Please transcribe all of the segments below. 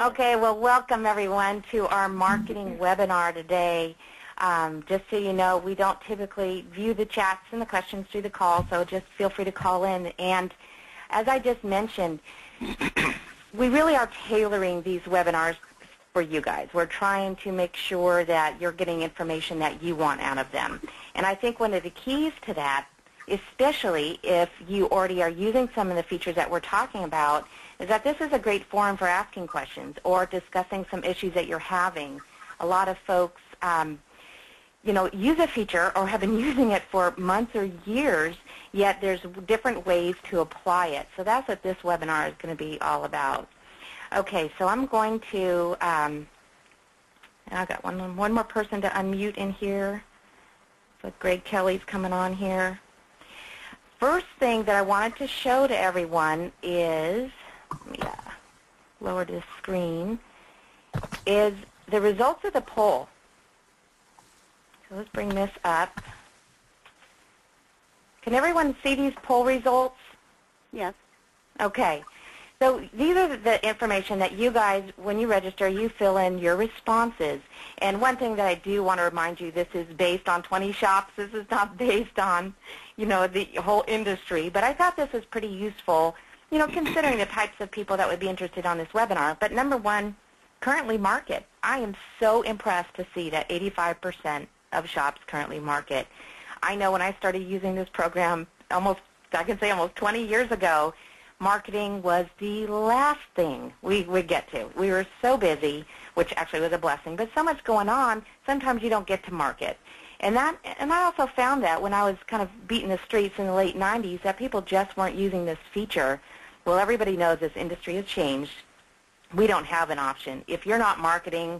Okay, well, welcome everyone to our marketing webinar today. Just so you know, we don't typically view the chats and the questions through the call, so just feel free to call in. And as I just mentioned, we really are tailoring these webinars for you guys. We're trying to make sure that you're getting information that you want out of them. And I think one of the keys to that, especially if you already are using some of the features that we're talking about, is that this is a great forum for asking questions or discussing some issues that you're having. A lot of folks, use a feature or have been using it for months or years, yet there's different ways to apply it. So that's what this webinar is going to be all about. Okay, so I'm going to, I've got one more person to unmute in here. So Greg Kelly's coming on here. First thing that I wanted to show to everyone is, let me lower this screen, is the results of the poll. So let's bring this up. Can everyone see these poll results? Yes. Okay. So these are the information that you guys, when you register, you fill in your responses. And one thing that I do want to remind you, this is based on 20 shops. This is not based on, the whole industry. But I thought this was pretty useful, considering the types of people that would be interested on this webinar. But number one, currently market. I am so impressed to see that 85% of shops currently market. I know when I started using this program almost 20 years ago, marketing was the last thing we would get to. We were so busy, which actually was a blessing, but so much going on, sometimes you don't get to market. And I also found that when I was kind of beating the streets in the late 90s, that people just weren't using this feature. Well, everybody knows this industry has changed. We don't have an option. If you're not marketing,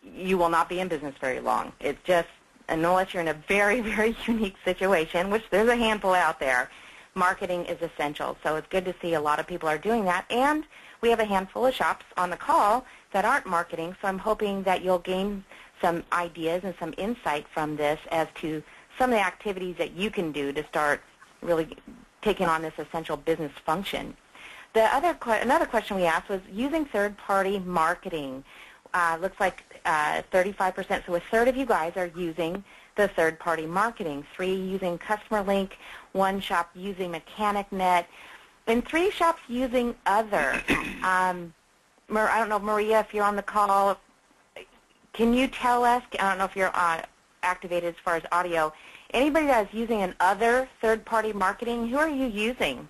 you will not be in business very long. It's just, unless you're in a very, very unique situation, which there's a handful out there, marketing is essential. So it's good to see a lot of people are doing that. And we have a handful of shops on the call that aren't marketing, so I'm hoping that you'll gain some ideas and some insight from this as to some of the activities that you can do to start really taking on this essential business function. Another question we asked was using third-party marketing. Looks like 35%, so a third of you guys are using the third-party marketing. 3 using Customer Link, 1 shop using MechanicNet, and 3 shops using other. I don't know, Maria, if you're on the call, can you tell us, I don't know if you're activated as far as audio, anybody that's using an other third-party marketing, who are you using?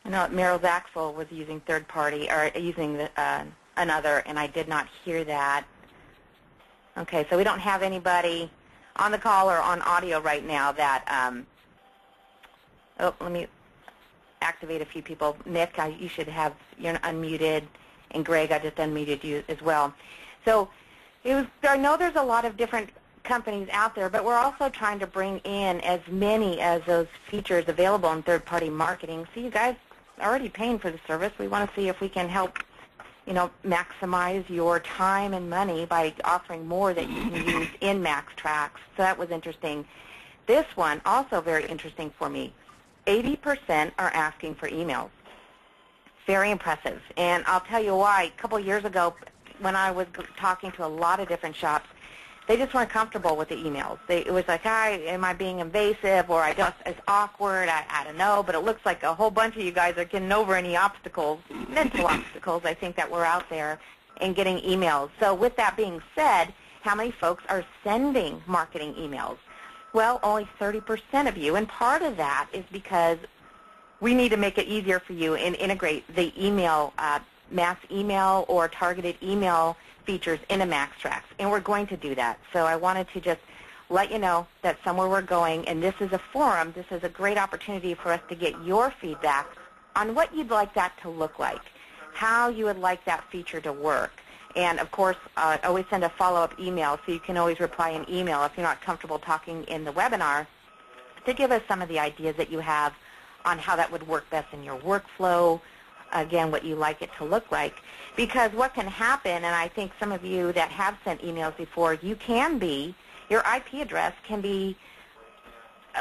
I know Meryl Zaxel was using third-party, or using another, and I did not hear that. Okay, so we don't have anybody on the call or on audio right now that, let me activate a few people. Nick, you should have, you're unmuted, and Greg, I just unmuted you as well. So I know there's a lot of different companies out there, but we're also trying to bring in as many as those features available in third-party marketing. So you guys are already paying for the service. We want to see if we can help maximize your time and money by offering more that you can use in MaxxTraxx. So that was interesting. This one, also very interesting for me. 80% are asking for emails. Very impressive. And I'll tell you why. A couple of years ago, when I was talking to a lot of different shops, they just weren't comfortable with the emails. It was like, am I being invasive, or it's awkward, I don't know, but it looks like a whole bunch of you guys are getting over any obstacles, mental obstacles, I think, that were out there, and getting emails. So with that being said, how many folks are sending marketing emails? Well, only 30% of you, and part of that is because we need to make it easier for you and integrate the email, mass email or targeted email features in a MaxxTraxx, and we're going to do that. So I wanted to just let you know that's somewhere we're going, and this is a forum. This is a great opportunity for us to get your feedback on what you'd like that to look like, how you would like that feature to work. And, of course, always send a follow-up email, so you can always reply in email if you're not comfortable talking in the webinar, to give us some of the ideas that you have on how that would work best in your workflow, again, what you like it to look like. Because what can happen, and I think some of you that have sent emails before, your IP address can be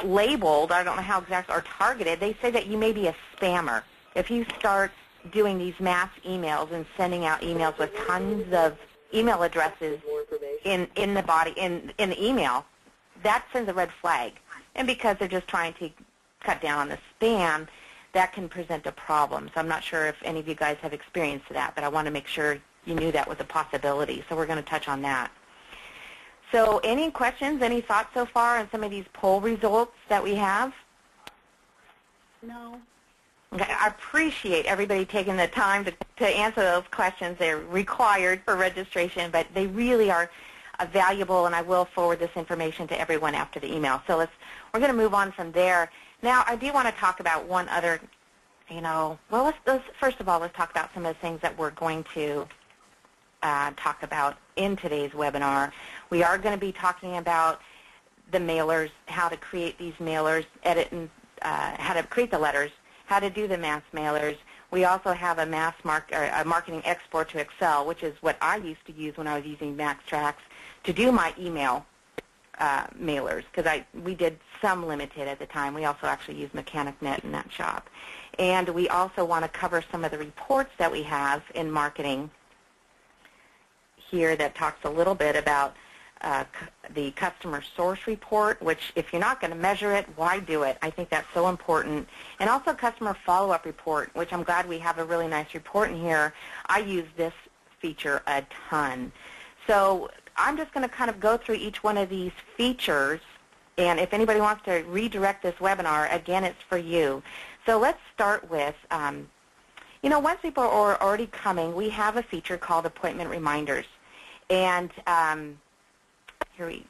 labeled, I don't know how exactly, or targeted. They say that you may be a spammer. If you start doing these mass emails and sending out emails with tons of email addresses in the body in the email, that sends a red flag. And because they're just trying to cut down on the spam, that can present a problem. So I'm not sure if any of you guys have experienced that, but I want to make sure you knew that was a possibility. So we're going to touch on that. So any questions, any thoughts so far on some of these poll results that we have? No. Okay, I appreciate everybody taking the time to answer those questions. They're required for registration, but they really are valuable, and I will forward this information to everyone after the email. So we're going to move on from there. Now, I do want to talk about one other, well, first of all, let's talk about some of the things that we're going to talk about in today's webinar. We are going to be talking about the mailers, how to create these mailers, edit and how to create the letters, how to do the mass mailers. We also have a marketing export to Excel, which is what I used to use when I was using MaxxTraxx to do my email mailers, because we did some limited at the time. We also actually used MechanicNet in that shop. And we also want to cover some of the reports that we have in marketing here that talks a little bit about the customer source report, which if you're not going to measure it, why do it? I think that's so important. And also customer follow-up report, which I'm glad we have a really nice report in here. I use this feature a ton. So I'm just going to kind of go through each one of these features, and if anybody wants to redirect this webinar, again, it's for you. So let's start with, once people are already coming, we have a feature called appointment reminders. And here we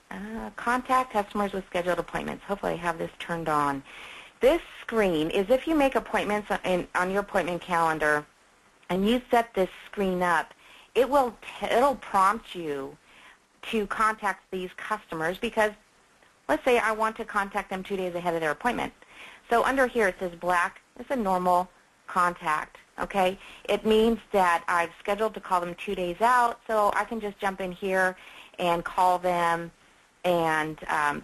contact customers with scheduled appointments. Hopefully I have this turned on. This screen is if you make appointments on your appointment calendar and you set this screen up, it'll prompt you to contact these customers because let's say I want to contact them 2 days ahead of their appointment. So under here it says black. It's a normal contact. Okay, it means that I've scheduled to call them 2 days out, so I can just jump in here and call them and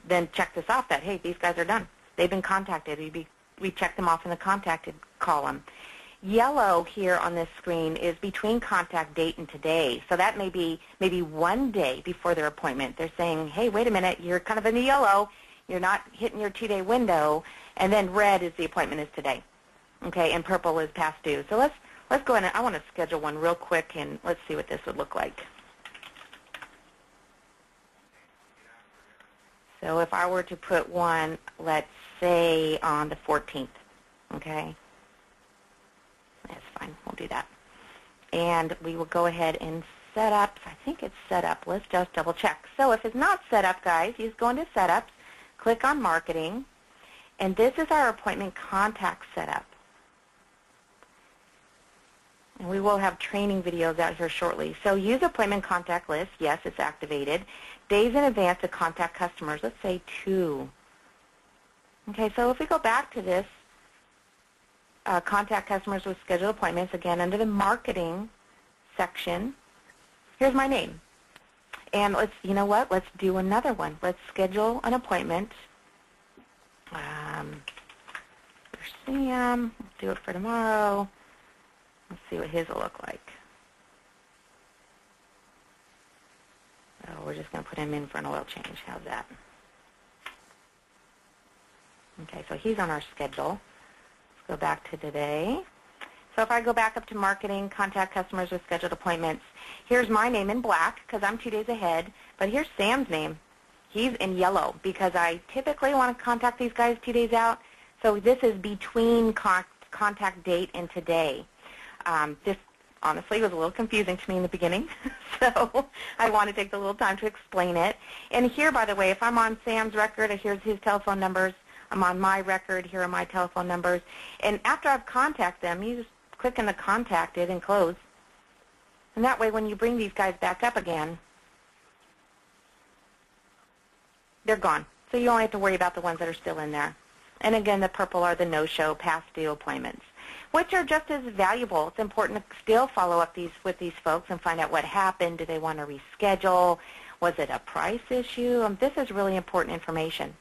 then check this off that, hey, these guys are done. They've been contacted. We check them off in the contacted column. Yellow here on this screen is between contact date and today. So that may be maybe 1 day before their appointment. They're saying, hey, wait a minute, you're kind of in the yellow. You're not hitting your 2-day window. And then red is the appointment is today. Okay, and purple is past due. So let's go ahead and I want to schedule one real quick, and let's see what this would look like. So if I were to put one, let's say on the 14th, okay? That's fine. We'll do that. And we will go ahead and set up. I think it's set up. Let's just double check. So if it's not set up, guys, you just go into Setups, click on Marketing, and this is our appointment contact setup. And we will have training videos out here shortly. So use appointment contact list. Yes, it's activated. Days in advance to contact customers. Let's say 2. Okay, so if we go back to this, contact customers with scheduled appointments, again, under the marketing section, here's my name. And let's, you know what, let's do another one. Let's schedule an appointment. For Sam, let's do it for tomorrow. Let's see what his will look like. So we're just going to put him in for an oil change. How's that? Okay, so he's on our schedule. Let's go back to today. So if I go back up to marketing, contact customers with scheduled appointments, here's my name in black because I'm 2 days ahead, but here's Sam's name. He's in yellow because I typically want to contact these guys 2 days out. So this is between contact date and today. This honestly was a little confusing to me in the beginning, so I want to take a little time to explain it. And here, by the way, if I'm on Sam's record, here's his telephone numbers. I'm on my record. Here are my telephone numbers. And after I've contacted them, you just click on the contacted and close. And that way, when you bring these guys back up again, they're gone. So you only have to worry about the ones that are still in there. And again, the purple are the no-show, past due appointments, which are just as valuable. It's important to still follow up with these folks and find out what happened. Do they want to reschedule? Was it a price issue? This is really important information.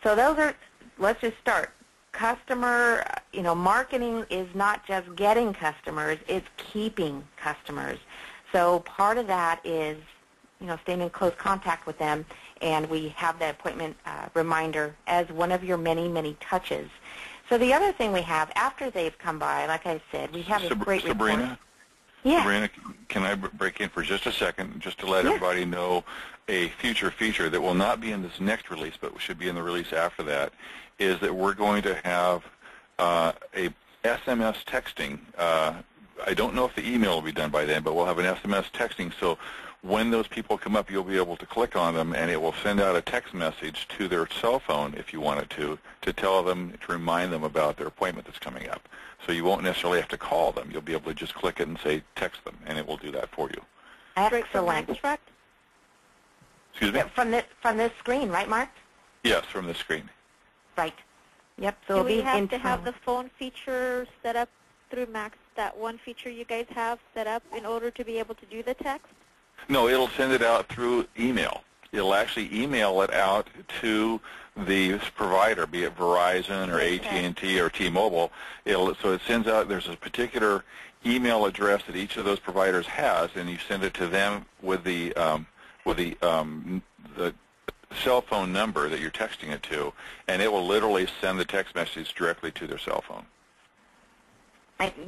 So those are, let's just start. Customer marketing is not just getting customers, it's keeping customers. So part of that is, staying in close contact with them, and we have the appointment reminder as one of your many, many touches. So the other thing we have, after they've come by, like I said, we have this great Sabrina? report. Yeah. Sabrina, can I break in for just a second, just to let everybody know a future feature that will not be in this next release, but should be in the release after that, is that we're going to have a SMS texting. I don't know if the email will be done by then, but we'll have an SMS texting. So when those people come up, you'll be able to click on them, and it will send out a text message to their cell phone, if you wanted to tell them, to remind them about their appointment that's coming up. So you won't necessarily have to call them. You'll be able to just click it and say text them, and it will do that for you. Excellent. Excuse me? From this screen, right, Mark? Yes, from this screen. Right. Yep. So do we have to have the phone feature set up through Max, that one feature you guys have set up in order to be able to do the text? No, it'll send it out through email. It'll actually email it out to the provider, be it Verizon or AT&T or T-Mobile. So it sends out, there's a particular email address that each of those providers has, and you send it to them with the cell phone number that you're texting it to, and it will literally send the text message directly to their cell phone.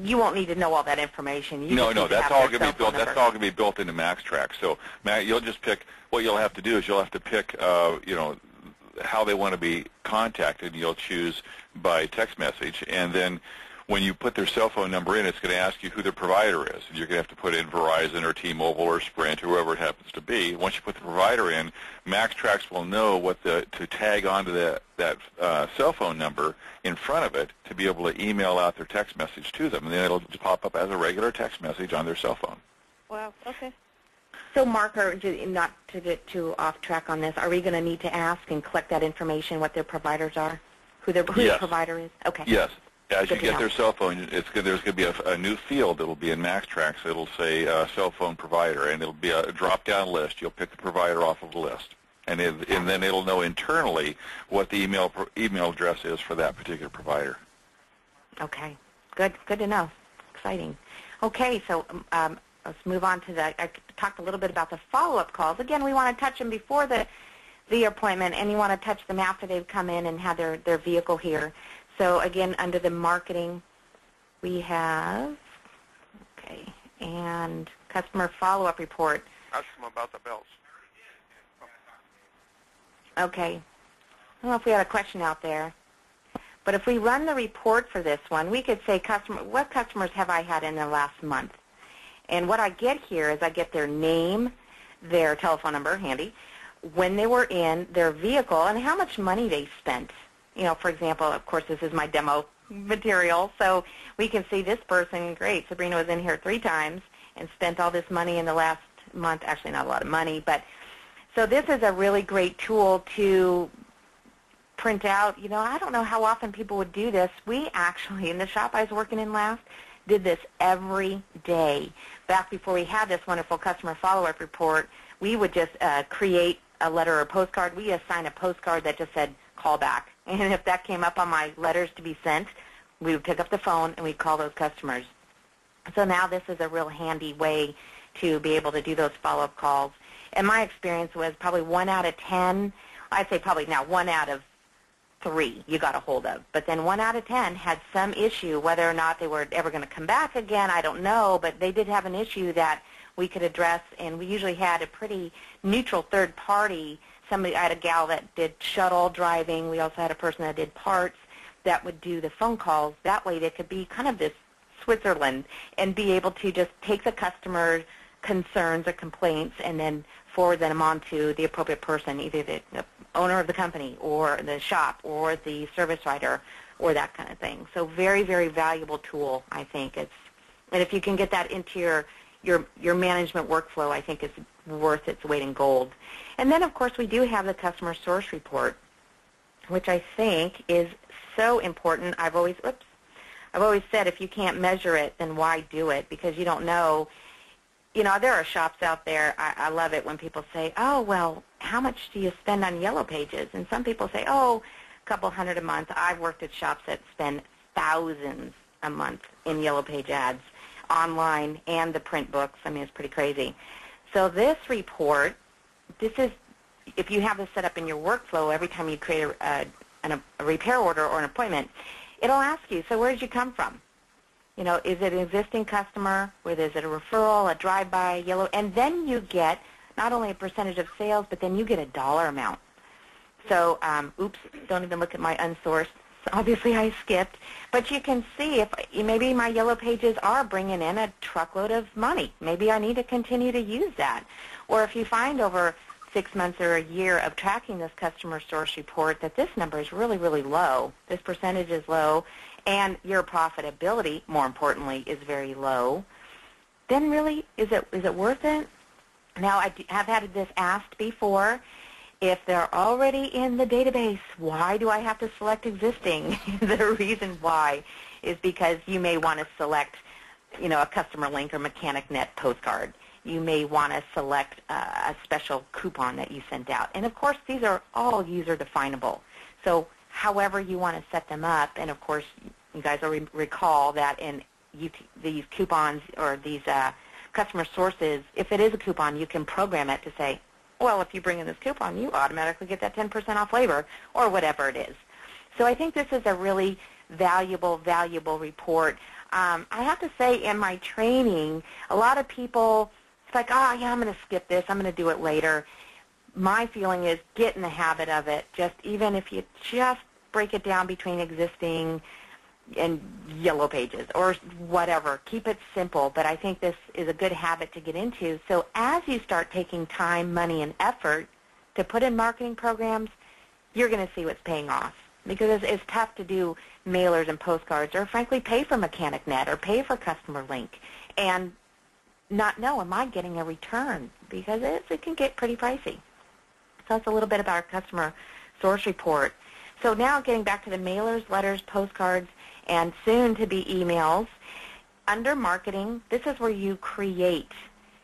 You won't need to know all that information. No, that's all going to be built. That's all going to be built into MaxxTraxx. So, you'll just pick. What you'll have to do is you'll have to pick, how they want to be contacted. You'll choose by text message, and then when you put their cell phone number in, it's going to ask you who their provider is. You're going to have to put in Verizon or T-Mobile or Sprint or whoever it happens to be. Once you put the provider in, MaxxTraxx will know what to tag onto that cell phone number in front of it to be able to email out their text message to them, and then it'll just pop up as a regular text message on their cell phone. Wow. Okay. So, Mark, not to get too off track on this, are we going to need to ask and collect that information, what their providers are, who their provider is? Okay. Yes. As you get their cell phone, there's going to be a new field that will be in MaxxTraxx. It'll say cell phone provider, and it'll be a drop-down list. You'll pick the provider off of the list, and then it'll know internally what the email address is for that particular provider. Okay, good to know. Exciting. Okay, so let's move on to I talked a little bit about the follow-up calls. Again, we want to touch them before the appointment, and you want to touch them after they've come in and had their vehicle here. So again, under the marketing, we have, and customer follow-up report. Ask them about the bells. Okay. I don't know if we had a question out there. But if we run the report for this one, we could say, what customers have I had in the last month? And what I get here is I get their name, their telephone number, handy, when they were in, their vehicle, and how much money they spent. For example, of course, this is my demo material, so we can see this person, great, Sabrina was in here 3 times and spent all this money in the last month. Actually, not a lot of money, but so this is a really great tool to print out. I don't know how often people would do this. We actually, in the shop I was working in last, did this every day. Back before we had this wonderful customer follow-up report, we would just create a letter or postcard. We assign a postcard that just said, call back. And if that came up on my letters to be sent, we would pick up the phone and we'd call those customers. So now this is a real handy way to be able to do those follow-up calls. And my experience was probably 1 out of 10, I'd say probably now 1 out of 3 you got a hold of. But then 1 out of 10 had some issue, whether or not they were ever going to come back again, I don't know, but they did have an issue that we could address, and we usually had a pretty neutral third party. I had a gal that did shuttle driving. We also had a person that did parts that would do the phone calls. That way they could be kind of this Switzerland and be able to just take the customer's concerns or complaints and then forward them on to the appropriate person, either the owner of the company or the shop or the service writer or that kind of thing. So very, very valuable tool, I think. And if you can get that into your management workflow, I think it's worth its weight in gold. And then, of course, we do have the customer source report, which I think is so important. I've always said if you can't measure it, then why do it? Because you don't know. There are shops out there, I love it when people say, oh, well, how much do you spend on Yellow Pages? And some people say, oh, a couple $100 a month. I've worked at shops that spend thousands a month in Yellow Page ads, online and the print books. I mean, it's pretty crazy. So this report, this is, if you have this set up in your workflow, every time you create a repair order or an appointment, it'll ask you, so where did you come from? You know, is it an existing customer? Or is it a referral, a drive-by, yellow? And then you get not only a percentage of sales, but then you get a dollar amount. So, oops, don't even look at my unsourced. Obviously, I skipped. But you can see if maybe my Yellow Pages are bringing in a truckload of money. Maybe I need to continue to use that. Or if you find over 6 months or a year of tracking this customer source report that this number is really, really low, this percentage is low, and your profitability, more importantly, is very low, then really, is it worth it? Now, I have had this asked before. If they're already in the database, why do I have to select existing? The reason why is because you may want to select, you know, a customer link or mechanic net postcard. You may want to select a special coupon that you sent out. And, of course, these are all user-definable. So however you want to set them up, and, of course, you guys will recall that in these coupons or these customer sources, if it is a coupon, you can program it to say, well, if you bring in this coupon, you automatically get that 10% off labor or whatever it is. So I think this is a really valuable report. I have to say in my training, a lot of people, it's like, oh, yeah, I'm going to skip this. I'm going to do it later. My feeling is get in the habit of it. Just even if you just break it down between existing and Yellow Pages or whatever. Keep it simple, but I think this is a good habit to get into. So as you start taking time, money, and effort to put in marketing programs, you're going to see what's paying off. Because it's tough to do mailers and postcards or, frankly, pay for Mechanic Net or pay for Customer Link and not know, am I getting a return? Because it can get pretty pricey. So that's a little bit about our customer source report. So now getting back to the mailers, letters, postcards, and soon to be emails. Under marketing, this is where you create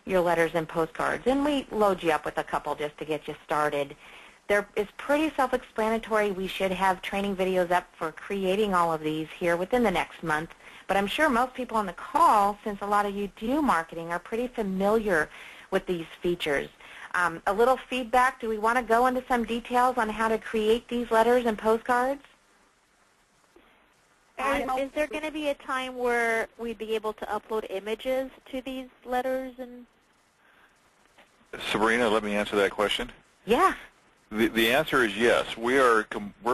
your letters and postcards. And we load you up with a couple just to get you started. There is pretty self-explanatory. We should have training videos up for creating all of these here within the next month. But I'm sure most people on the call, since a lot of you do marketing, are pretty familiar with these features. A little feedback. Do we want to go into some details on how to create these letters and postcards? Is there going to be a time where we'd be able to upload images to these letters? And Sabrina, let me answer that question. Yeah. The answer is yes. We're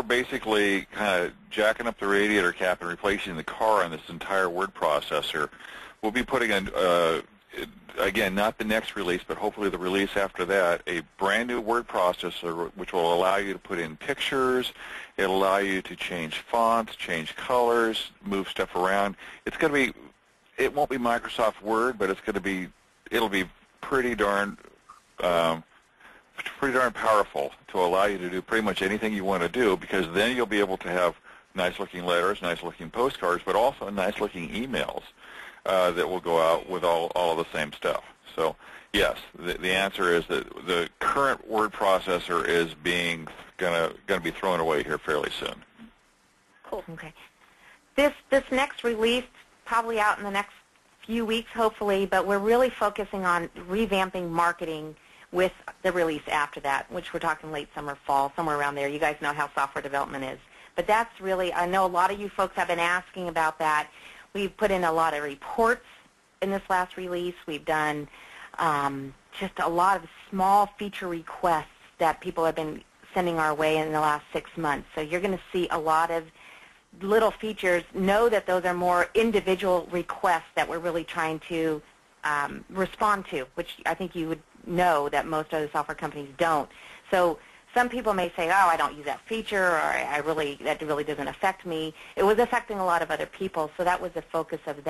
basically kind of jacking up the radiator cap and replacing the car on this entire word processor. We'll be putting in, again, not the next release, but hopefully the release after that, a brand new word processor which will allow you to put in pictures. It'll allow you to change fonts, change colors, move stuff around. It's going to be, it won't be Microsoft Word, but it'll be pretty darn powerful to allow you to do pretty much anything you want to do, because then you'll be able to have nice-looking letters, nice-looking postcards, but also nice-looking emails that will go out with all of the same stuff. So, yes, the answer is that the current word processor is going to be thrown away here fairly soon. Cool. Okay. This next release probably out in the next few weeks, hopefully, but we're really focusing on revamping marketing with the release after that, which we're talking late summer, fall, somewhere around there. You guys know how software development is. But that's really, I know a lot of you folks have been asking about that. We've put in a lot of reports in this last release. We've done just a lot of small feature requests that people have been sending our way in the last 6 months. So you're going to see a lot of little features. Know that those are more individual requests that we're really trying to respond to, which I think you would know that most other software companies don't. So some people may say, oh, I don't use that feature, or that really doesn't affect me. It was affecting a lot of other people, so that was the focus of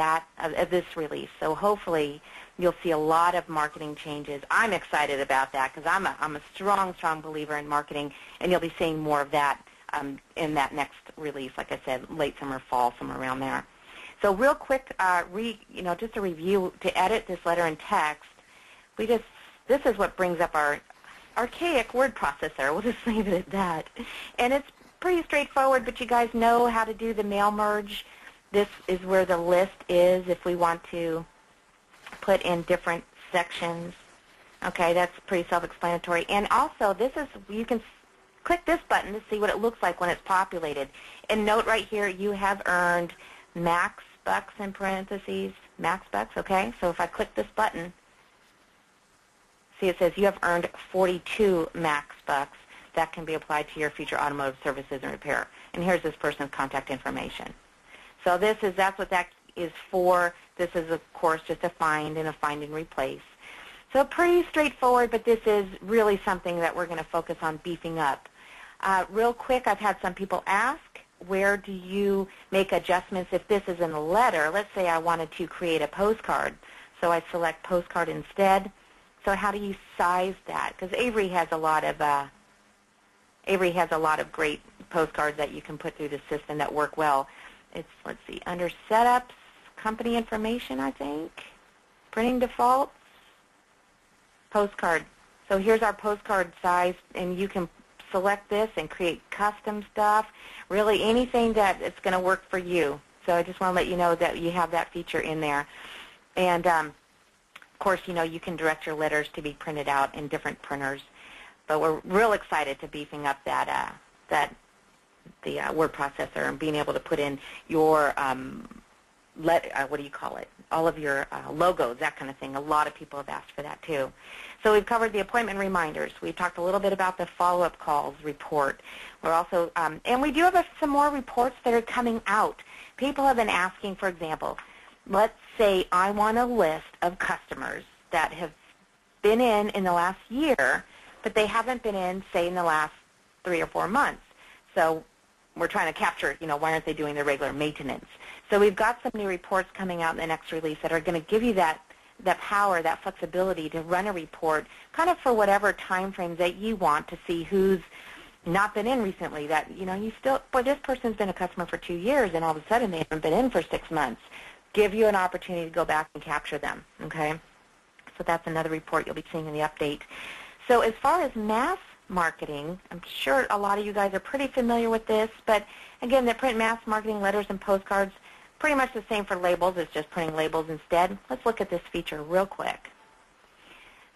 this release. So hopefully you'll see a lot of marketing changes. I'm excited about that because I'm a strong believer in marketing, and you'll be seeing more of that in that next release, like I said, late summer, fall, somewhere around there. So real quick, just a review to edit this letter and text. This is what brings up our archaic word processor. We'll just leave it at that. And it's pretty straightforward, but you guys know how to do the mail merge this is where the list is if we want to put in different sections. Okay, that's pretty self-explanatory. And also, this is, you can click this button to see what it looks like when it's populated. And note right here, you have earned max bucks in parentheses, max bucks, okay? So if I click this button, see it says you have earned 42 max bucks that can be applied to your future automotive services and repair. And here's this person's contact information. So that's what that is for. This is, of course, just a find and replace. So pretty straightforward, but this is really something that we're going to focus on beefing up. Real quick, I've had some people ask, where do you make adjustments if this is in a letter? Let's say I wanted to create a postcard, so I select postcard instead. So how do you size that? Because Avery has a lot of great postcards that you can put through the system that work well. It's, let's see, under setups, company information, I think, printing defaults, postcard. So here's our postcard size, and you can select this and create custom stuff, really anything that it's going to work for you. So I just want to let you know that you have that feature in there. And, of course, you know, you can direct your letters to be printed out in different printers. But we're real excited to beefing up the word processor and being able to put in your, what do you call it, all of your logos, that kind of thing. A lot of people have asked for that too. So we've covered the appointment reminders. We've talked a little bit about the follow-up calls report. We're also, and we do have some more reports that are coming out. People have been asking, for example, let's say I want a list of customers that have been in the last year, but they haven't been in, say, in the last 3 or 4 months. So we're trying to capture, you know, why aren't they doing their regular maintenance? So we've got some new reports coming out in the next release that are going to give you that power, that flexibility to run a report kind of for whatever time frames that you want to see who's not been in recently, that, you know, you still, boy, this person's been a customer for 2 years and all of a sudden they haven't been in for 6 months. Give you an opportunity to go back and capture them, okay? So that's another report you'll be seeing in the update. So as far as mass marketing, I'm sure a lot of you guys are pretty familiar with this, but again, the print mass marketing letters and postcards, pretty much the same for labels. It's just putting labels instead. Let's look at this feature real quick.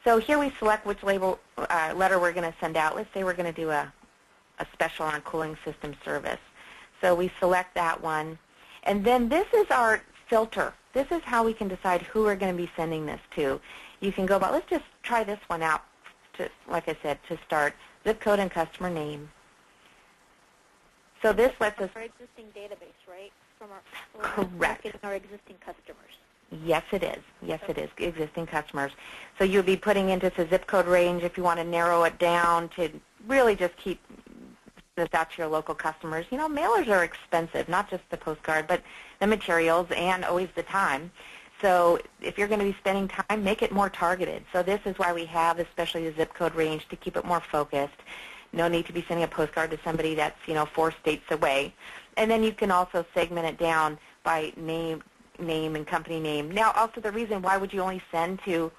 So here we select which letter we're going to send out. Let's say we're going to do a special on cooling system service. So we select that one. And then this is our filter. This is how we can decide who we're going to be sending this to. You can go about, let's just try this one out, to, like I said, to start, zip code and customer name. So this lets us... Our existing database, right? From Correct. Our existing customers. Yes, it is. Yes, it is. Existing customers. So you'll be putting into the zip code range if you want to narrow it down to really just keep this out to your local customers. You know, mailers are expensive, not just the postcard, but the materials and always the time. So if you're going to be spending time, make it more targeted. So this is why we have especially the zip code range to keep it more focused. No need to be sending a postcard to somebody that's, you know, 4 states away. And then you can also segment it down by name and company name. Now, also the reason why would you only send to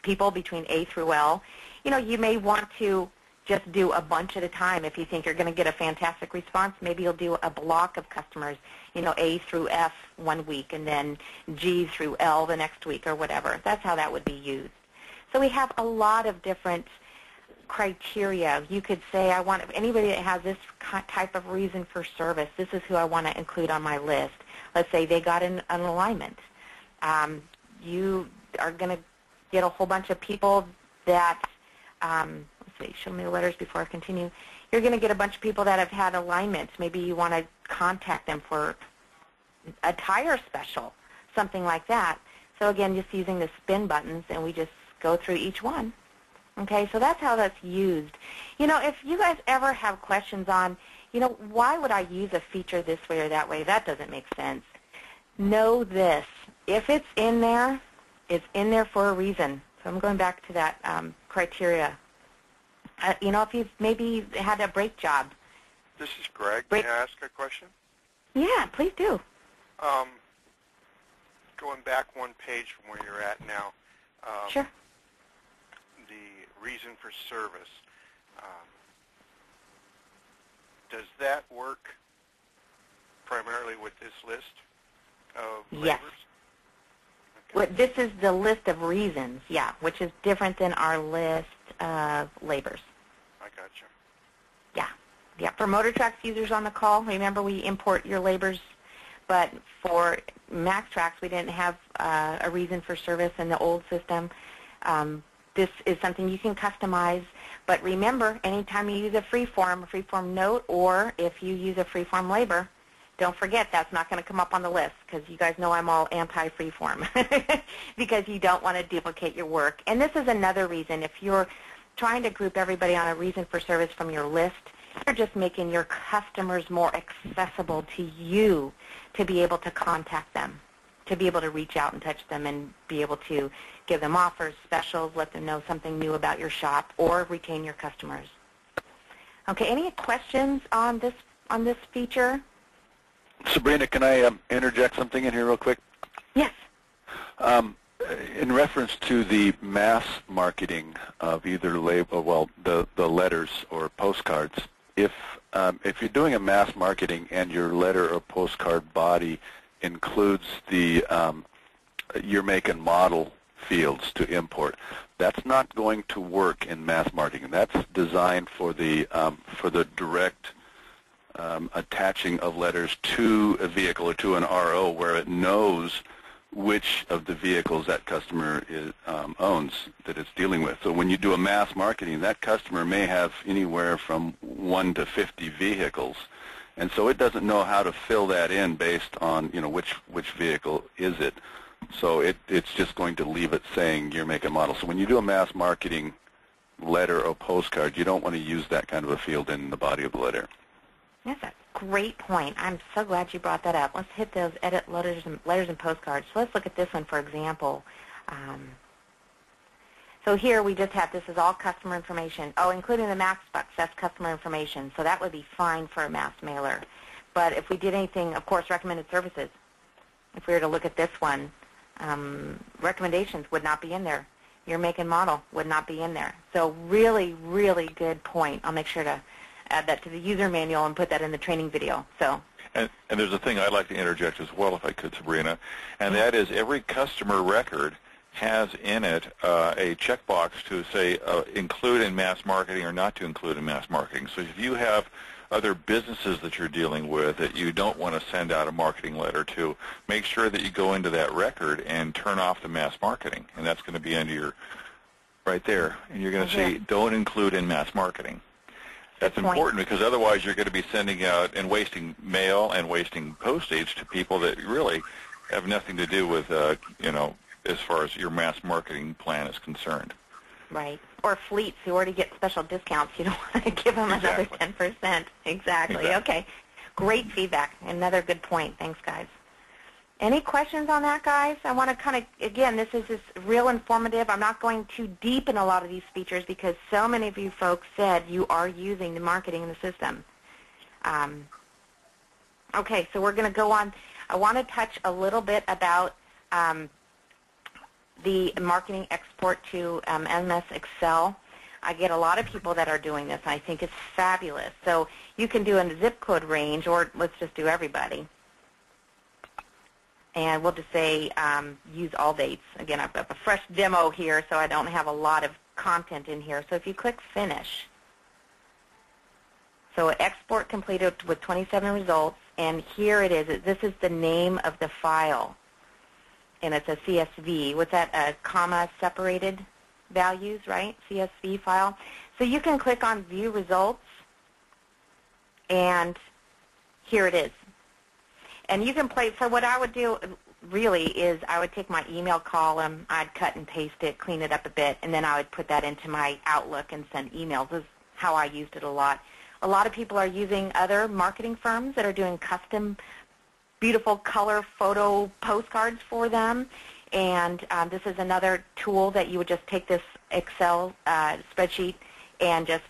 people between A through L, you know, you may want to just do a bunch at a time. If you think you're going to get a fantastic response, maybe you'll do a block of customers, you know, A through F one week and then G through L the next week or whatever. That's how that would be used. So we have a lot of different criteria. You could say, I want anybody that has this type of reason for service, this is who I want to include on my list. Let's say they got an alignment. You are going to get a whole bunch of people that, let's see, show me the letters before I continue. You're going to get a bunch of people that have had alignments. Maybe you want to contact them for a tire special, something like that. So again, just using the spin buttons, and we just go through each one. Okay, so that's how that's used. You know, if you guys ever have questions on, you know, why would I use a feature this way or that way? That doesn't make sense. Know this. If it's in there for a reason. So I'm going back to that criteria. You know, if you've maybe had a brake job. This is Greg. May I ask a question? Yeah, please do. Going back one page from where you're at now. Sure. The reason for service, does that work primarily with this list of Yes. labors? This is the list of reasons, yeah, which is different than our list of labors. I gotcha. Yeah. Yeah. For MaxxTraxx users on the call, remember we import your labors, but for MaxxTraxx we didn't have a reason for service in the old system. This is something you can customize, but remember, anytime you use a freeform note, or if you use a freeform labor, don't forget that's not going to come up on the list, because you guys know I'm all anti-freeform because you don't want to duplicate your work. And this is another reason. If you're trying to group everybody on a reason for service from your list, you're just making your customers more accessible to you to be able to contact them, to be able to reach out and touch them and be able to give them offers, specials, let them know something new about your shop, or retain your customers. Okay, any questions on this feature? Sabrina, can I interject something in here real quick? Yes. In reference to the mass marketing of either the letters or postcards, if you're doing a mass marketing and your letter or postcard body includes the your make and model fields to import, that's not going to work in mass marketing. That's designed for the direct attaching of letters to a vehicle or to an RO, where it knows which of the vehicles that customer owns that it's dealing with. So when you do a mass marketing, that customer may have anywhere from 1 to 50 vehicles, and so it doesn't know how to fill that in based on which vehicle is it. So it's just going to leave it saying your make and model. So when you do a mass marketing letter or postcard, you don't want to use that kind of a field in the body of the letter. That's a great point. I'm so glad you brought that up. Let's hit those edit letters and postcards. So let's look at this one, for example. So here we just have, this is all customer information. Oh, including the max bucks, that's customer information. So that would be fine for a mass mailer. But if we did anything, of course, recommended services. If we were to look at this one, recommendations would not be in there. Your make and model would not be in there. So really, really good point. I'll make sure to add that to the user manual and put that in the training video. So. And there's a thing I'd like to interject as well, if I could, Sabrina, and that is every customer record has in it a checkbox to say include in mass marketing or not to include in mass marketing. So if you have other businesses that you're dealing with that you don't want to send out a marketing letter to, make sure that you go into that record and turn off the mass marketing, and that's going to be under your, right there, and you're going to say don't include in mass marketing. That's important, because otherwise you're going to be sending out and wasting mail and wasting postage to people that really have nothing to do with, as far as your mass marketing plan is concerned. Right. Or fleets who already get special discounts. You don't want to give them another 10%. Exactly. Okay. Great feedback. Another good point. Thanks, guys. Any questions on that, guys? I want to kind of, again, this is just real informative. I'm not going too deep in a lot of these features because so many of you folks said you are using the marketing in the system. Okay, so we're going to go on. I want to touch a little bit about the marketing export to MS Excel. I get a lot of people that are doing this, and I think it's fabulous. So you can do a zip code range, or let's just do everybody. And we'll just say use all dates. Again, I've got a fresh demo here, so I don't have a lot of content in here. So if you click Finish, so export completed with 27 results, and here it is. This is the name of the file, and it's a CSV. What's that? Comma separated values, right? CSV file. So you can click on View Results, and here it is. And you can play, so what I would do really is I would take my email column, I'd cut and paste it, clean it up a bit, and then I would put that into my Outlook and send emails. This is how I used it a lot. A lot of people are using other marketing firms that are doing custom, beautiful color photo postcards for them. And this is another tool that you would just take this Excel spreadsheet and just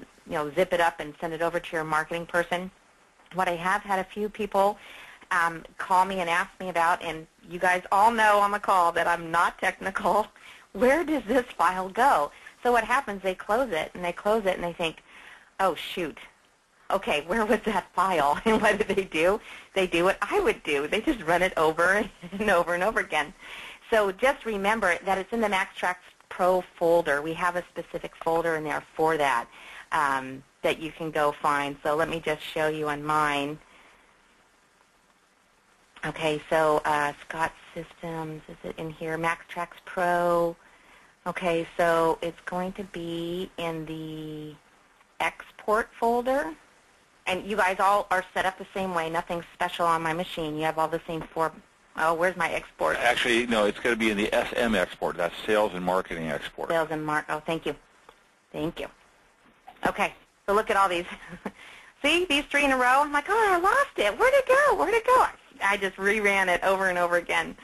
zip it up and send it over to your marketing person. What I have had a few people call me and ask me about, and you guys all know on the call that I'm not technical, where does this file go? So what happens, they close it, and they think, oh, shoot, okay, where was that file? And what do? They do what I would do. They just run it over and over and over again. So just remember that it's in the MaxxTraxx Pro folder. We have a specific folder in there for that that you can go find. So let me just show you on mine. Okay, so Scott Systems, is it in here? MaxxTraxx Pro. Okay, so it's going to be in the export folder. And you guys all are set up the same way, nothing special on my machine. You have all the same oh, where's my export? Actually, no, it's going to be in the SM export. That's sales and marketing export. Sales and oh, thank you. Thank you. Okay, so look at all these. See, these 3 in a row? I'm like, oh, I lost it. Where'd it go? Where'd it go? I just reran it over and over again.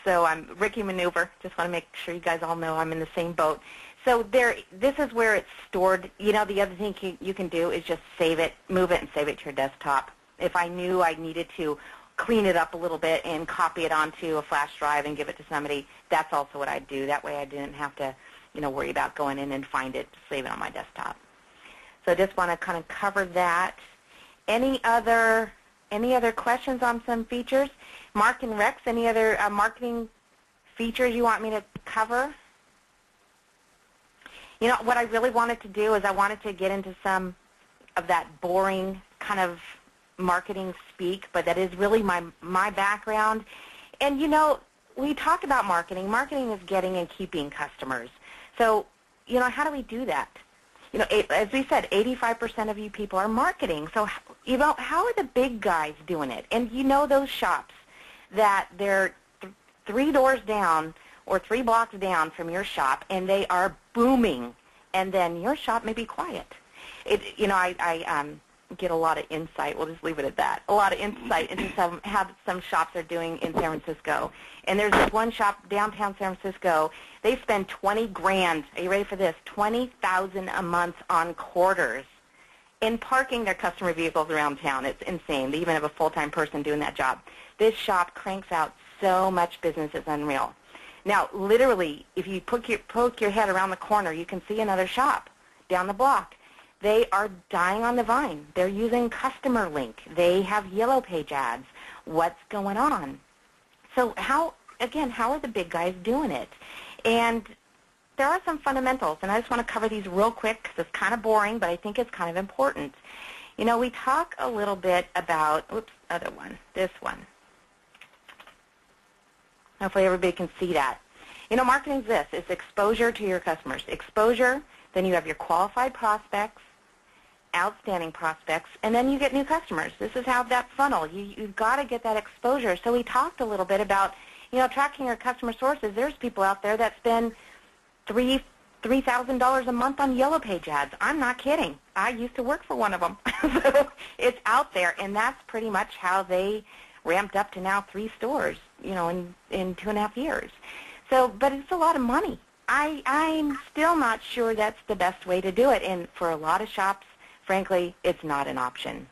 So I'm Ricky Maneuver. Just want to make sure you guys all know I'm in the same boat. So this is where it's stored. You know, the other thing you can do is just save it, move it, and save it to your desktop. If I knew I needed to clean it up a little bit and copy it onto a flash drive and give it to somebody, that's also what I'd do. That way I didn't have to, worry about going in and find it, save it on my desktop. So I just want to kind of cover that. Any other questions on some features? Mark and Rex, any other marketing features you want me to cover? What I really wanted to do is I wanted to get into some of that boring kind of marketing speak, but that is really my background. And, we talk about marketing. Marketing is getting and keeping customers. So, how do we do that? As we said, 85% of you people are marketing. So, how are the big guys doing it? And those shops that they're 3 doors down or 3 blocks down from your shop, and they are booming, and then your shop may be quiet. I get a lot of insight. We'll just leave it at that. A lot of insight into how some shops are doing in San Francisco. And there's this one shop downtown San Francisco. They spend $20 grand. Are you ready for this? $20,000 a month on quarters in parking their customer vehicles around town. It's insane. They even have a full-time person doing that job. This shop cranks out so much business, it's unreal. Now, literally, if you poke your head around the corner, you can see another shop down the block. They are dying on the vine. They're using Customer Link. They have Yellow Page ads. What's going on? So how are the big guys doing it? And there are some fundamentals, and I just want to cover these real quick because it's kind of boring, but I think it's kind of important. We talk a little bit about, this one. Hopefully everybody can see that. Marketing's this. It's exposure to your customers. Exposure, then you have your qualified prospects, outstanding prospects, and then you get new customers. This is how that funnel. You've got to get that exposure. So we talked a little bit about, tracking your customer sources. There's people out there that spend $3,000 a month on Yellow Page ads. I'm not kidding. I used to work for one of them. So it's out there, and that's pretty much how they ramped up to now 3 stores, in 2.5 years. So, but it's a lot of money. I'm still not sure that's the best way to do it, and for a lot of shops, frankly, it's not an option.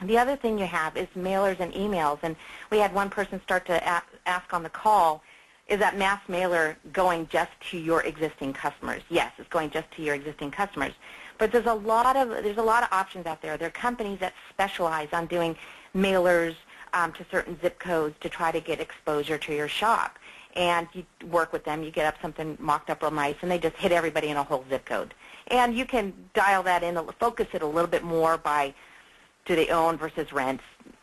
The other thing you have is mailers and emails, and we had one person start to ask on the call, is that mass mailer going just to your existing customers? Yes, it's going just to your existing customers. But there's a lot of options out there. There are companies that specialize on doing mailers to certain zip codes to try to get exposure to your shop. And you work with them, you get up something mocked up real nice, and they just hit everybody in a whole zip code. And you can dial that in, focus it a little bit more by do they own versus rent,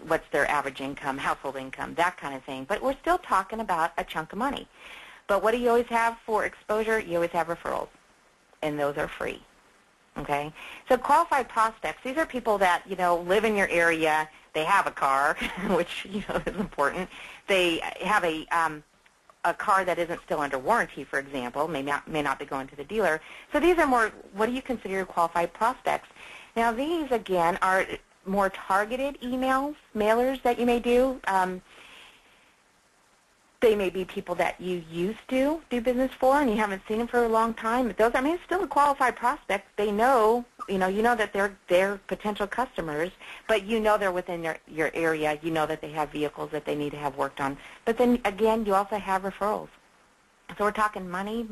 what's their average income, household income, that kind of thing. But we're still talking about a chunk of money. But what do you always have for exposure? You always have referrals, and those are free. Okay? So qualified prospects, these are people that, live in your area. They have a car, which, is important. They have a car that isn't still under warranty, for example, may not be going to the dealer. So these are more, what do you consider your qualified prospects? Now these, again, are more targeted emails, mailers that you may do. They may be people that you used to do business for and you haven't seen them for a long time. But those, it's still a qualified prospect. They know, you know that they're potential customers, but they're within your area. You know that they have vehicles that they need to have worked on. But then, again, you also have referrals. So we're talking money,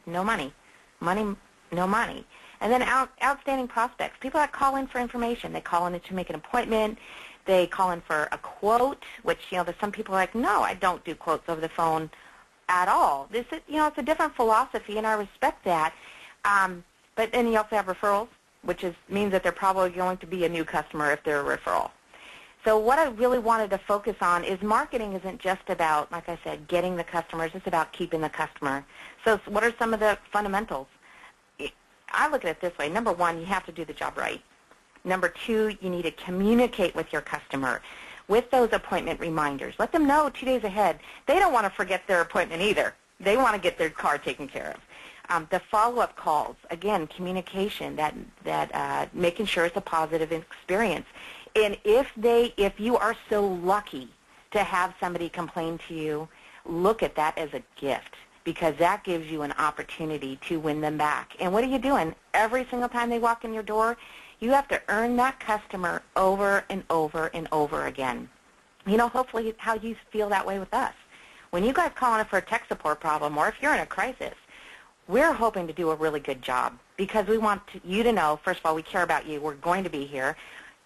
no money. Money, no money. And then outstanding prospects, people that call in for information. They call in to make an appointment. They call in for a quote, which, there's some people are like, no, I don't do quotes over the phone at all. This is, it's a different philosophy, and I respect that. But then you also have referrals, which means that they're probably going to be a new customer if they're a referral. So what I really wanted to focus on is marketing isn't just about, like I said, getting the customers. It's about keeping the customer. So what are some of the fundamentals? I look at it this way. Number one, you have to do the job right. Number two, you need to communicate with your customer with those appointment reminders. Let them know 2 days ahead. They don't want to forget their appointment either. They want to get their car taken care of. The follow-up calls, again, communication, that making sure it's a positive experience. And if you are so lucky to have somebody complain to you, look at that as a gift, because that gives you an opportunity to win them back. And what are you doing? Every single time they walk in your door, you have to earn that customer over and over and over again. Hopefully how you feel that way with us. When you guys call in for a tech support problem, or if you're in a crisis, we're hoping to do a really good job, because we want you to know, first of all, we care about you. We're going to be here.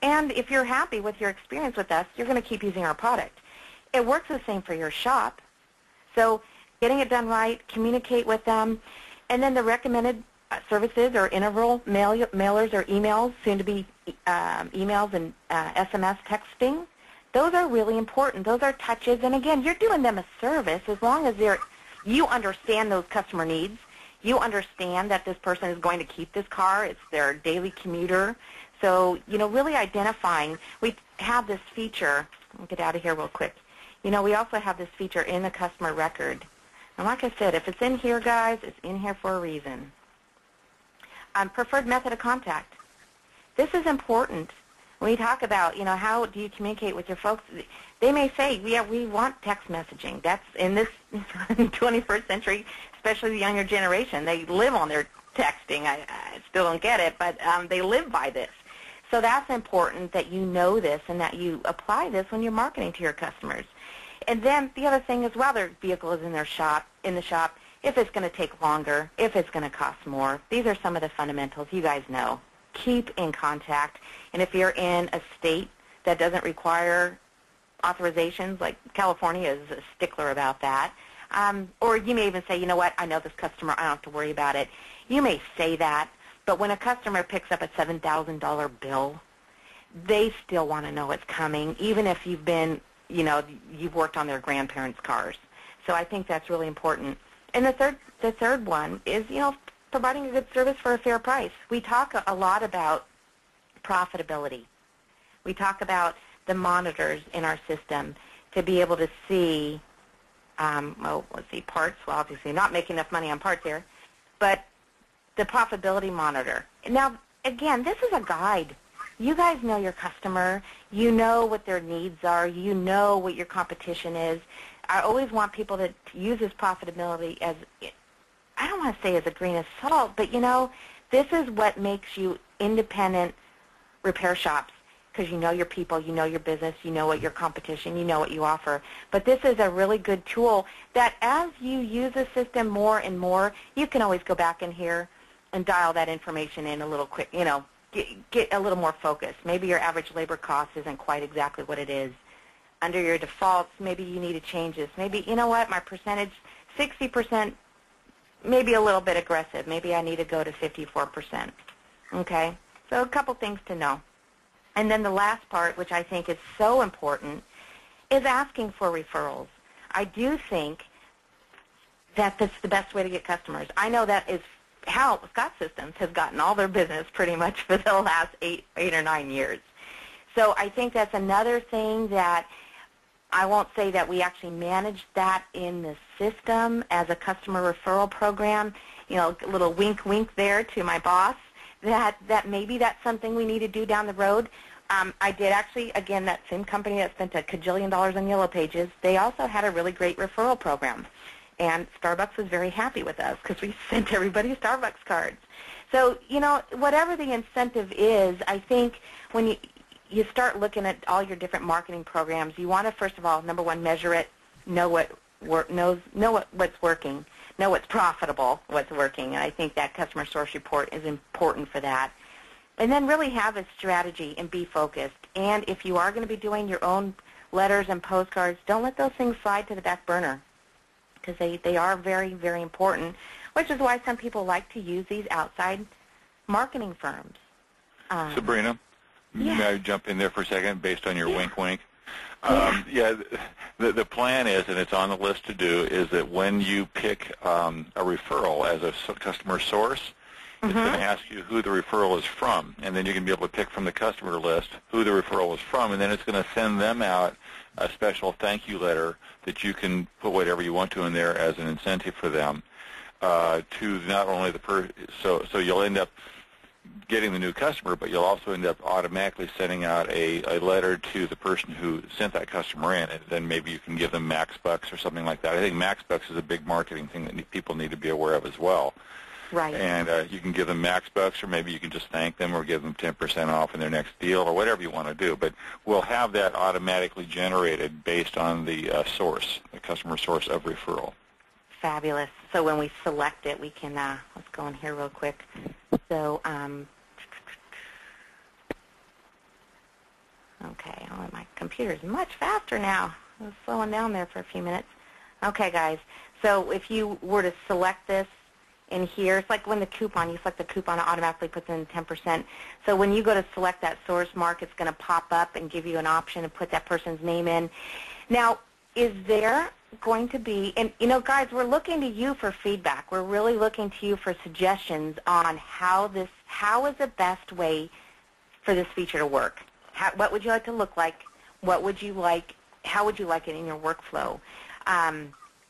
And if you're happy with your experience with us, you're going to keep using our product. It works the same for your shop. So getting it done right, communicate with them, and then the recommended services or interval mailers or emails, soon to be emails and SMS texting, those are really important. Those are touches. And again, you're doing them a service as long as you understand those customer needs. You understand that this person is going to keep this car. It's their daily commuter. So, really identifying. We have this feature. I'll get out of here real quick. We also have this feature in the customer record. And like I said, if it's in here, guys, it's in here for a reason. Preferred method of contact. This is important. When we talk about, how do you communicate with your folks, they may say, yeah, we want text messaging. That's in this 21st century, especially the younger generation. They live on their texting. I still don't get it, but they live by this. So that's important that you know this and that you apply this when you're marketing to your customers. And then the other thing is, while their vehicle is in the shop, if it's going to take longer, if it's going to cost more, these are some of the fundamentals you guys know. Keep in contact. And if you're in a state that doesn't require authorizations, like California is a stickler about that, or you may even say, you know what, I know this customer, I don't have to worry about it. You may say that, but when a customer picks up a $7,000 bill, they still want to know it's coming, even if you've been, you've worked on their grandparents' cars. So I think that's really important. And the third one is, providing a good service for a fair price. We talk a lot about profitability. We talk about the monitors in our system to be able to see, parts. Well, obviously not making enough money on parts here, but the profitability monitor. Now, again, this is a guide. You guys know your customer. You know what their needs are. You know what your competition is. I always want people to use this profitability as, I don't want to say as a grain of salt, but, this is what makes you independent repair shops, because you know your people, you know your business, you know what your competition, you know what you offer. But this is a really good tool that as you use the system more and more, you can always go back in here and dial that information in a little quick, get a little more focused. Maybe your average labor cost isn't quite exactly what it is. Under your defaults, maybe you need to change this. Maybe, my percentage, 60%, maybe a little bit aggressive. Maybe I need to go to 54%. Okay? So a couple things to know. And then the last part, which I think is so important, is asking for referrals. I do think that that's the best way to get customers. I know that is how Scott Systems has gotten all their business pretty much for the last 8 or 9 years. So I think that's another thing that I won't say that we actually manage that in the system as a customer referral program. A little wink, wink there to my boss that maybe that's something we need to do down the road. I did actually, again, that same company that spent $1 kajillion on Yellow Pages, they also had a really great referral program. And Starbucks was very happy with us because we sent everybody Starbucks cards. So, whatever the incentive is, I think when you start looking at all your different marketing programs, you want to, first of all, number one, measure it, know what's working. know what's profitable, what's working. And I think that customer source report is important for that. And then really have a strategy and be focused. And if you are going to be doing your own letters and postcards, don't let those things slide to the back burner, because they are very, very important, which is why some people like to use these outside marketing firms. Sabrina, yeah. may I jump in there for a second based on your wink-wink? Yeah. The plan is, and it's on the list to do, is that when you pick a referral as a customer source, it's going to ask you who the referral is from, and then you're going to be able to pick from the customer list who the referral is from, and then it's going to send them out a special thank you letter that you can put whatever you want to in there as an incentive for them to not only the so you'll end up getting the new customer, but you'll also end up automatically sending out a letter to the person who sent that customer in, and then maybe you can give them MaxxBucks or something like that. I think MaxxBucks is a big marketing thing that people need to be aware of as well. Right. And you can give them MaxxBucks, or maybe you can just thank them or give them 10% off in their next deal, or whatever you want to do. But we'll have that automatically generated based on the source, the customer source of referral. Fabulous. So when we select it, we can, let's go in here real quick. So, okay, oh, my computer's much faster now. I was slowing down there for a few minutes. Okay, guys, so if you were to select this in here, it's like when the coupon, you select the coupon, it automatically puts in 10%. So when you go to select that source mark, it's going to pop up and give you an option to put that person's name in. Now, is there going to be, and you know, guys, we're looking to you for feedback. We're really looking to you for suggestions on how is the best way for this feature to work. What would you like to look like? What would you like? How would you like it in your workflow?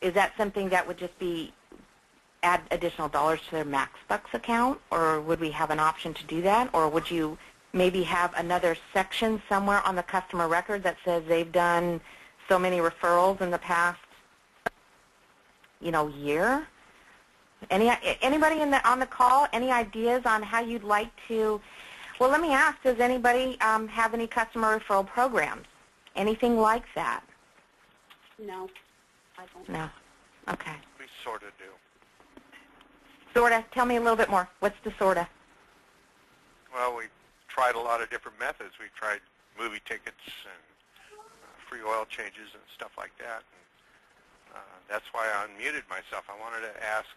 Is that something that would just be add additional dollars to their MaxxBucks account, or would we have an option to do that, or would you maybe have another section somewhere on the customer record that says they've done so many referrals in the past, year? Anybody on the call? Any ideas on how you'd like to? Well, let me ask: does anybody have any customer referral programs? Anything like that? No, I don't. No. Okay. We sort of do. Sorta. Tell me a little bit more. What's the sorta? Well, we tried a lot of different methods. We tried movie tickets and free oil changes and stuff like that. And that's why I unmuted myself. I wanted to ask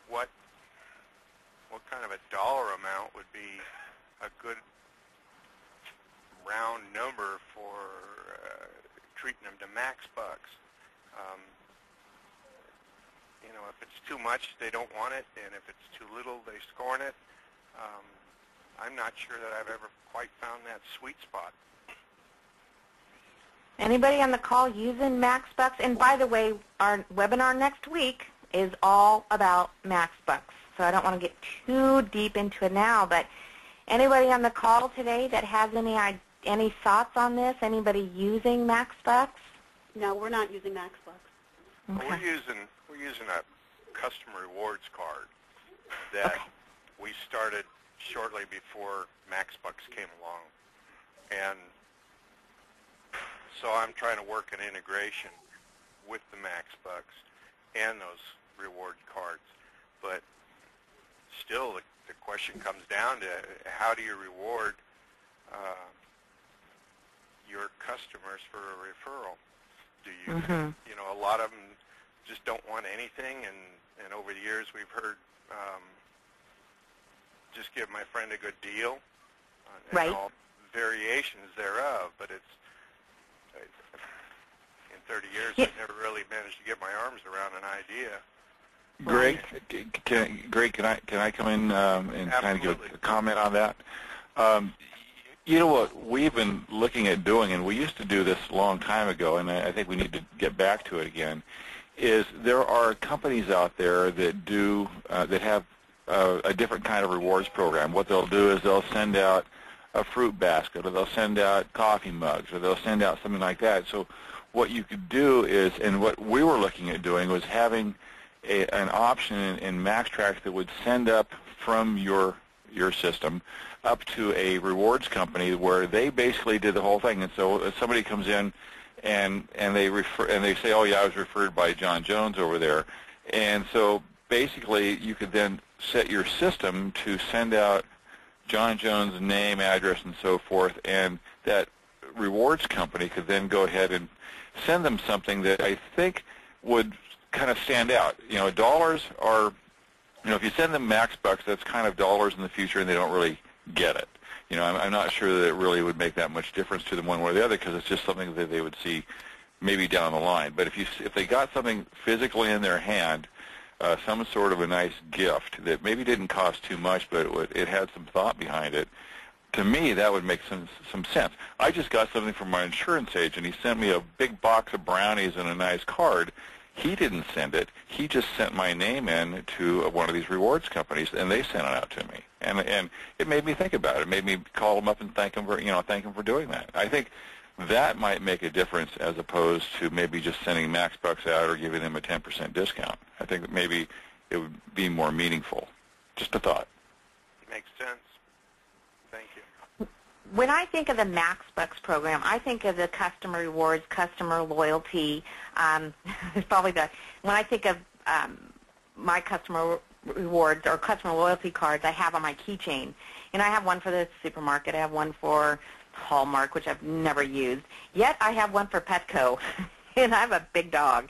what kind of a dollar amount would be a good round number for treating them to MaxxBucks. If it's too much, they don't want it, and if it's too little, they scorn it. I'm not sure that I've ever quite found that sweet spot. Anybody on the call using MaxxBucks? And by the way, our webinar next week is all about MaxxBucks, so I don't want to get too deep into it now, but anybody on the call today that has any thoughts on this? Anybody using MaxxBucks? No, we're not using MaxxBucks. Okay. Well, we're using a custom rewards card that we started shortly before MaxxBucks came along, and so I'm trying to work an integration with the MaxxBucks and those reward cards. But still, the question comes down to how do you reward your customers for a referral? Do you, a lot of them just don't want anything, and over the years we've heard just give my friend a good deal, and all variations thereof, but it's in 30 years I've never really managed to get my arms around an idea. Greg, can I come in and kind of give a comment on that? You know what we've been looking at doing, and we used to do this a long time ago, and I think we need to get back to it again, is there are companies out there that do that have a different kind of rewards program. What they'll do is they'll send out a fruit basket, or they'll send out coffee mugs, or they'll send out something like that. So what you could do is, and what we were looking at doing was having an option in MaxxTraxx that would send up from your system up to a rewards company where they basically did the whole thing. And so if somebody comes in and they say, oh yeah, I was referred by John Jones over there, and so basically you could then set your system to send out John Jones' name, address, and so forth, and that rewards company could then go ahead and send them something that I think would kind of stand out. Dollars are, if you send them MaxxBucks, that's kind of dollars in the future, and they don't really get it. I'm not sure that it really would make that much difference to them one way or the other, because it's just something that they would see maybe down the line. But if they got something physically in their hand, some sort of a nice gift that maybe didn't cost too much, but it had some thought behind it, to me that would make some sense. I just got something from my insurance agent. He sent me a big box of brownies and a nice card. He didn't send it. He just sent my name in to one of these rewards companies, and they sent it out to me. And it made me think about it. It made me call them up and thank them for doing that. I think that might make a difference as opposed to maybe just sending MaxxBucks out or giving them a 10% discount. I think that maybe it would be more meaningful. Just a thought. Makes sense. Thank you. When I think of the MaxxBucks program, I think of the customer rewards, customer loyalty. Probably when I think of my customer rewards or customer loyalty cards, I have on my keychain. And I have one for the supermarket. I have one for Hallmark, which I've never used. Yet I have one for Petco, and I have a big dog.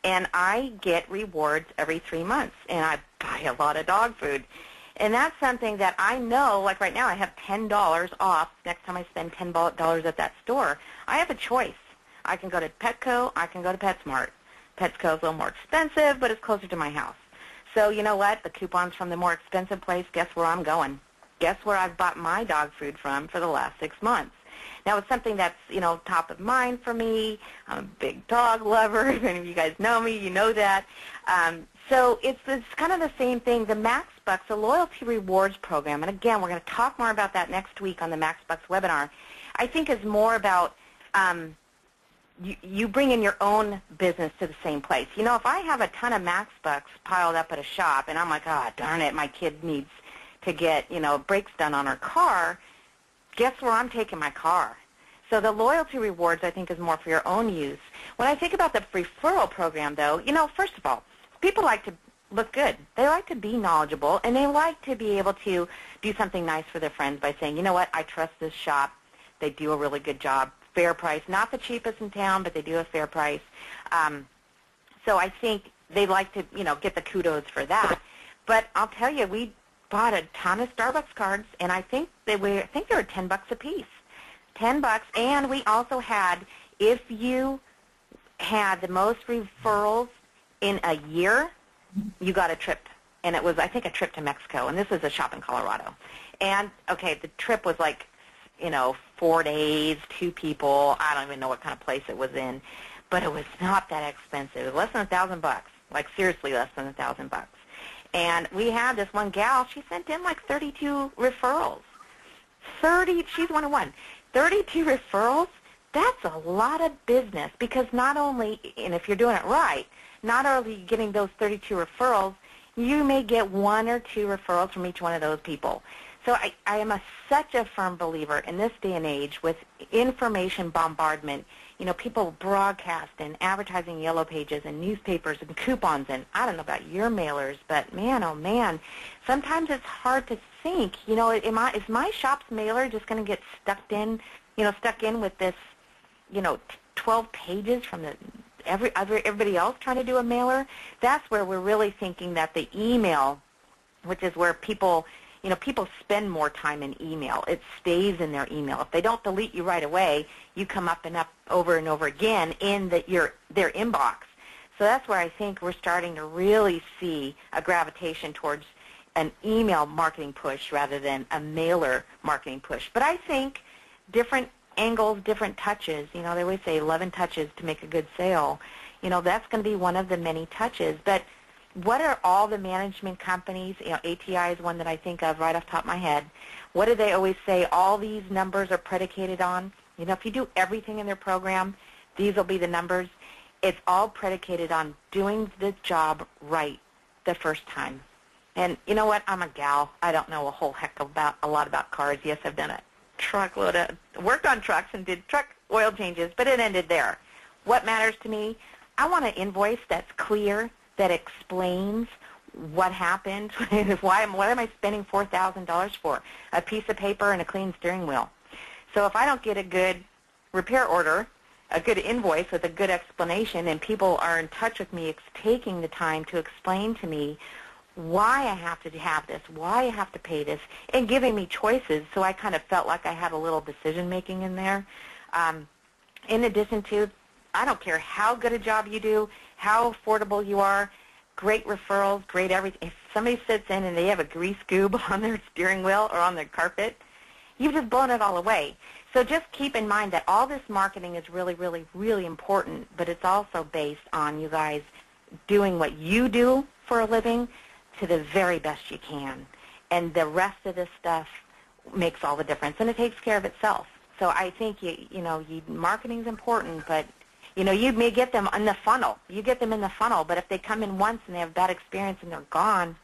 And I get rewards every 3 months, and I buy a lot of dog food. And that's something that I know, like right now I have $10 off next time I spend $10 at that store. I have a choice. I can go to Petco, I can go to PetSmart. Petco's a little more expensive, but it's closer to my house. So you know what? The coupons from the more expensive place, guess where I'm going? Guess where I've bought my dog food from for the last 6 months? Now, it's something that's, top of mind for me. I'm a big dog lover. If any of you guys know me, you know that. So it's kind of the same thing. The MaxxBucks, the loyalty rewards program, and again, we're going to talk more about that next week on the MaxxBucks webinar, I think is more about you bring in your own business to the same place. If I have a ton of MaxxBucks piled up at a shop, and I'm like, darn it, my kid needs to get, brakes done on her car, guess where I'm taking my car? So the loyalty rewards, I think, is more for your own use. When I think about the referral program, though, first of all, people like to look good. They like to be knowledgeable, and they like to be able to do something nice for their friends by saying, you know what, I trust this shop. They do a really good job. Fair price. Not the cheapest in town, but they do a fair price. So I think they like to, get the kudos for that. But I'll tell you, we bought a ton of Starbucks cards, and I think they were $10 a piece. $10, and we also had, if you had the most referrals in a year, you got a trip. And it was, I think, a trip to Mexico, and this was a shop in Colorado. And, okay, the trip was like, 4 days, 2 people. I don't even know what kind of place it was in. But it was not that expensive. It was less than $1,000, like seriously less than $1,000. And we had this one gal, she sent in like 32 referrals. She's one of one. 32 referrals, that's a lot of business because not only, and if you're doing it right, not only getting those 32 referrals, you may get 1 or 2 referrals from each one of those people. So I am such a firm believer in this day and age with information bombardment, people broadcast and advertising yellow pages and newspapers and coupons and I don't know about your mailers, but man, oh man, sometimes it's hard to think, is my shop's mailer just going to get stuck in with this, 12 pages from everybody else trying to do a mailer? That's where we're really thinking that the email, which is where people spend more time in email. It stays in their email. If they don't delete you right away, you come up and up over and over again in their inbox. So that's where I think we're starting to really see a gravitation towards an email marketing push rather than a mailer marketing push. But I think different angles, different touches, they always say 11 touches to make a good sale. That's going to be one of the many touches. But what are all the management companies, ATI is one that I think of right off the top of my head. What do they always say all these numbers are predicated on? If you do everything in their program, these will be the numbers. It's all predicated on doing the job right the first time. And you know what? I'm a gal. I don't know a whole heck of a lot about cars. Yes, I've done a truckload of, worked on trucks and did truck oil changes, but it ended there. what matters to me, I want an invoice that's clear, that explains what happened, what am I spending $4,000 for? A piece of paper and a clean steering wheel. So if I don't get a good repair order, a good invoice with a good explanation, and people are in touch with me, taking the time to explain to me why I have to have this, why I have to pay this, and giving me choices, so I kind of felt like I had a little decision-making in there. In addition to, I don't care how good a job you do, how affordable you are, great referrals, great everything. If somebody sits in and they have a grease goob on their steering wheel or on their carpet, you've just blown it all away. So just keep in mind that all this marketing is really, really, really important, but it's also based on you guys doing what you do for a living to the very best you can. And the rest of this stuff makes all the difference, and it takes care of itself. So I think, marketing is important, but, you may get them in the funnel. You get them in the funnel, but if they come in once and they have a bad experience and they're gone,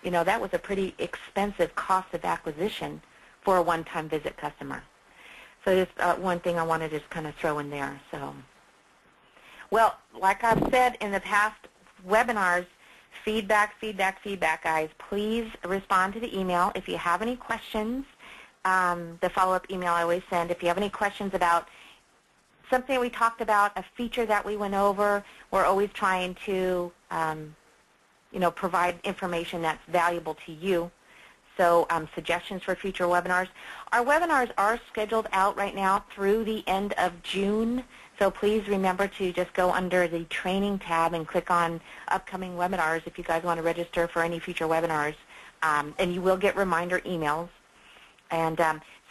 that was a pretty expensive cost of acquisition for a one-time visit customer. So just one thing I want to just kind of throw in there. So, well, like I've said in the past webinars, feedback, guys. Please respond to the email. If you have any questions, the follow-up email I always send, if you have any questions about something we talked about, a feature that we went over, we're always trying to, provide information that's valuable to you. So suggestions for future webinars. Our webinars are scheduled out right now through the end of June. So please remember to just go under the training tab and click on upcoming webinars if you guys want to register for any future webinars. And you will get reminder emails. And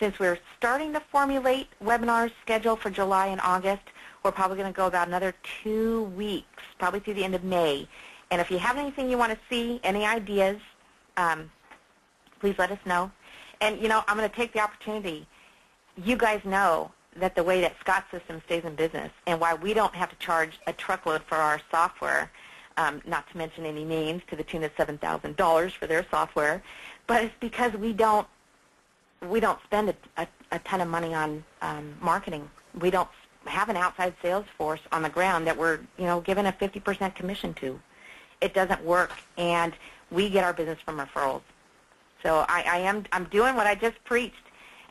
since we're starting to formulate webinars scheduled for July and August, we're probably going to go about another 2 weeks, probably through the end of May. And if you have anything you want to see, any ideas, please let us know. And, I'm going to take the opportunity. You guys know that the way that Scott System stays in business and why we don't have to charge a truckload for our software, not to mention any names, to the tune of $7,000 for their software, but it's because we don't spend a ton of money on marketing. We don't have an outside sales force on the ground that we're, given a 50% commission to. It doesn't work, and we get our business from referrals. So I'm doing what I just preached.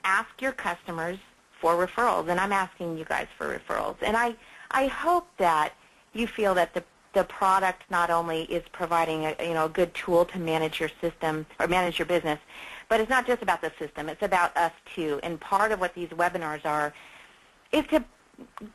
Ask your customers for referrals, and I'm asking you guys for referrals. And I hope that you feel that the product not only is providing a good tool to manage your system or manage your business, but it's not just about the system. It's about us too. And part of what these webinars are is to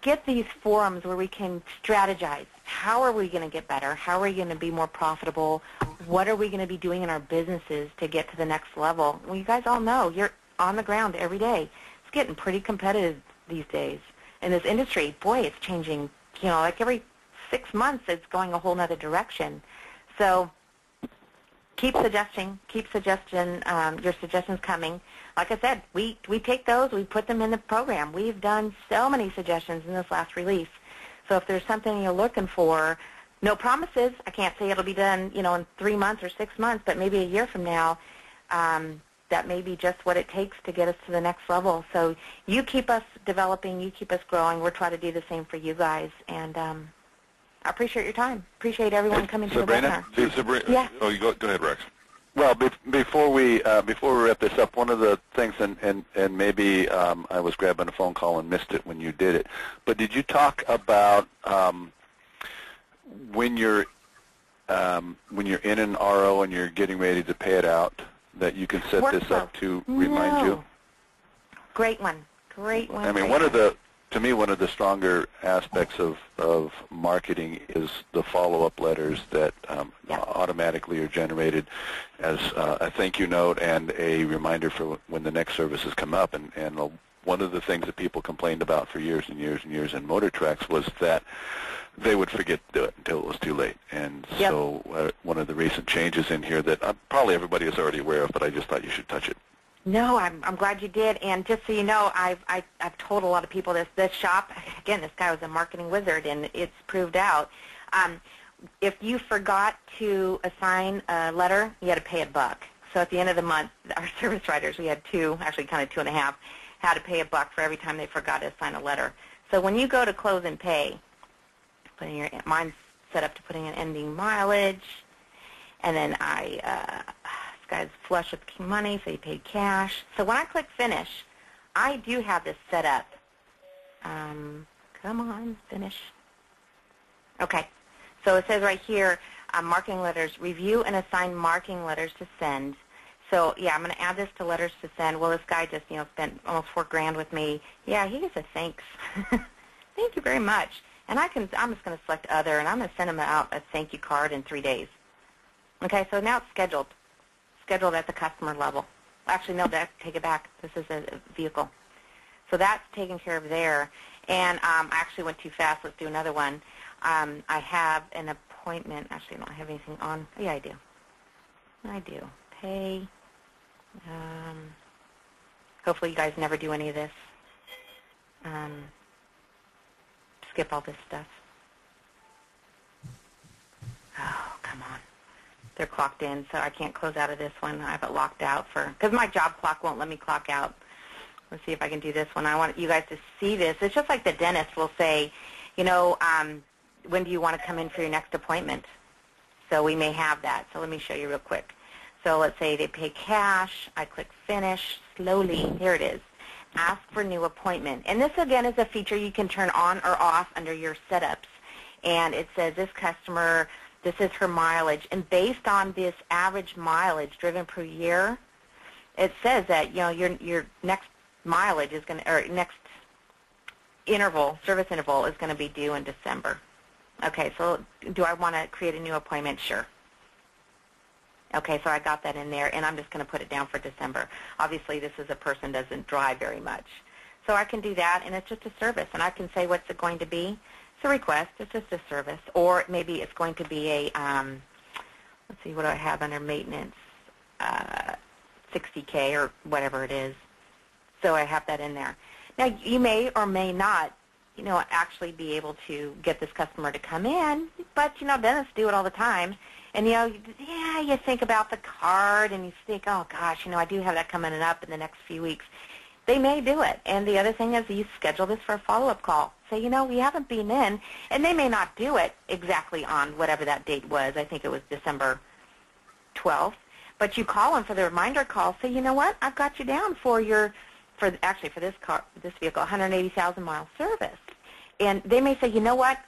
get these forums where we can strategize. How are we going to get better? How are we going to be more profitable? What are we going to be doing in our businesses to get to the next level? Well, you guys all know you're on the ground every day. It's getting pretty competitive these days. In this industry, boy, it's changing. Like every 6 months, it's going a whole nother direction. So keep suggesting your suggestions coming. Like I said, we take those, we put them in the program. We've done so many suggestions in this last release. So if there's something you're looking for, no promises. I can't say it'll be done, in 3 months or 6 months, but maybe a year from now, that may be just what it takes to get us to the next level. So you keep us developing, you keep us growing. We're trying to do the same for you guys. And I appreciate your time. Appreciate everyone coming to the webinar. Sabrina, yeah. Oh, go ahead, Rex. Well, before we wrap this up, one of the things, and maybe I was grabbing a phone call and missed it when you did it, but did you talk about when you're in an RO and you're getting ready to pay it out, that you can set this up to remind you? Great one. I mean, to me, one of the stronger aspects of marketing is the follow-up letters that automatically are generated as a thank you note and a reminder for when the next services come up. And one of the things that people complained about for years and years and years in MaxxTraxx was that they would forget to do it until it was too late. And so one of the recent changes in here that probably everybody is already aware of, but I just thought you should touch it. No, I'm glad you did. And just so you know, I've told a lot of people this shop, again, this guy was a marketing wizard, and it's proved out. If you forgot to assign a letter, you had to pay $1. So at the end of the month, our service writers, we had 2, actually kind of 2.5, had to pay $1 for every time they forgot to assign a letter. So when you go to close and pay, putting your mine's set up to putting an ending mileage, and then this guy's flush with money, so he paid cash. So when I click finish, I do have this set up. Come on, finish. Okay, so it says right here, marketing letters, review and assign marketing letters to send. So yeah, I'm going to add this to letters to send. Well, this guy just spent almost $4,000 with me. Yeah, he gets a thanks. Thank you very much. And I'm just going to select other, and I'm going to send him out a thank you card in 3 days. Okay, so now it's scheduled at the customer level. Actually, no, take it back. This is a vehicle. So that's taken care of there. And I actually went too fast. Let's do another one. I have an appointment. Actually, I don't have anything on. Yeah, I do. I do. Pay. Hopefully you guys never do any of this. Skip all this stuff. Oh, come on. They're clocked in, so I can't close out of this one. I have it locked out because my job clock won't let me clock out. Let's see if I can do this one. I want you guys to see this. It's just like the dentist will say, when do you want to come in for your next appointment? So we may have that. So let me show you real quick. So let's say they pay cash. I click finish slowly. Here it is. Ask for new appointment. And this, again, is a feature you can turn on or off under your setups. And it says this customer, this is her mileage. And based on this average mileage driven per year, it says that, your next mileage is going to, or next service interval is going to be due in December. Okay, so do I want to create a new appointment? Sure. Okay, so I got that in there, and I'm just going to put it down for December. Obviously, this is a person that doesn't drive very much. So I can do that, and it's just a service, and I can say what's it going to be. It's a request. It's just a service. Or maybe it's going to be a, let's see, what do I have under maintenance? 60K or whatever it is. So I have that in there. Now, you may or may not, actually be able to get this customer to come in, but, dentists do it all the time. And, you think about the card, and you think, oh, gosh, I do have that coming up in the next few weeks. They may do it. And the other thing is you schedule this for a follow-up call. Say, we haven't been in, and they may not do it exactly on whatever that date was. I think it was December 12th. But you call them for the reminder call. Say, you know what, I've got you down for this car, this vehicle, 180,000-mile service. And they may say, you know what,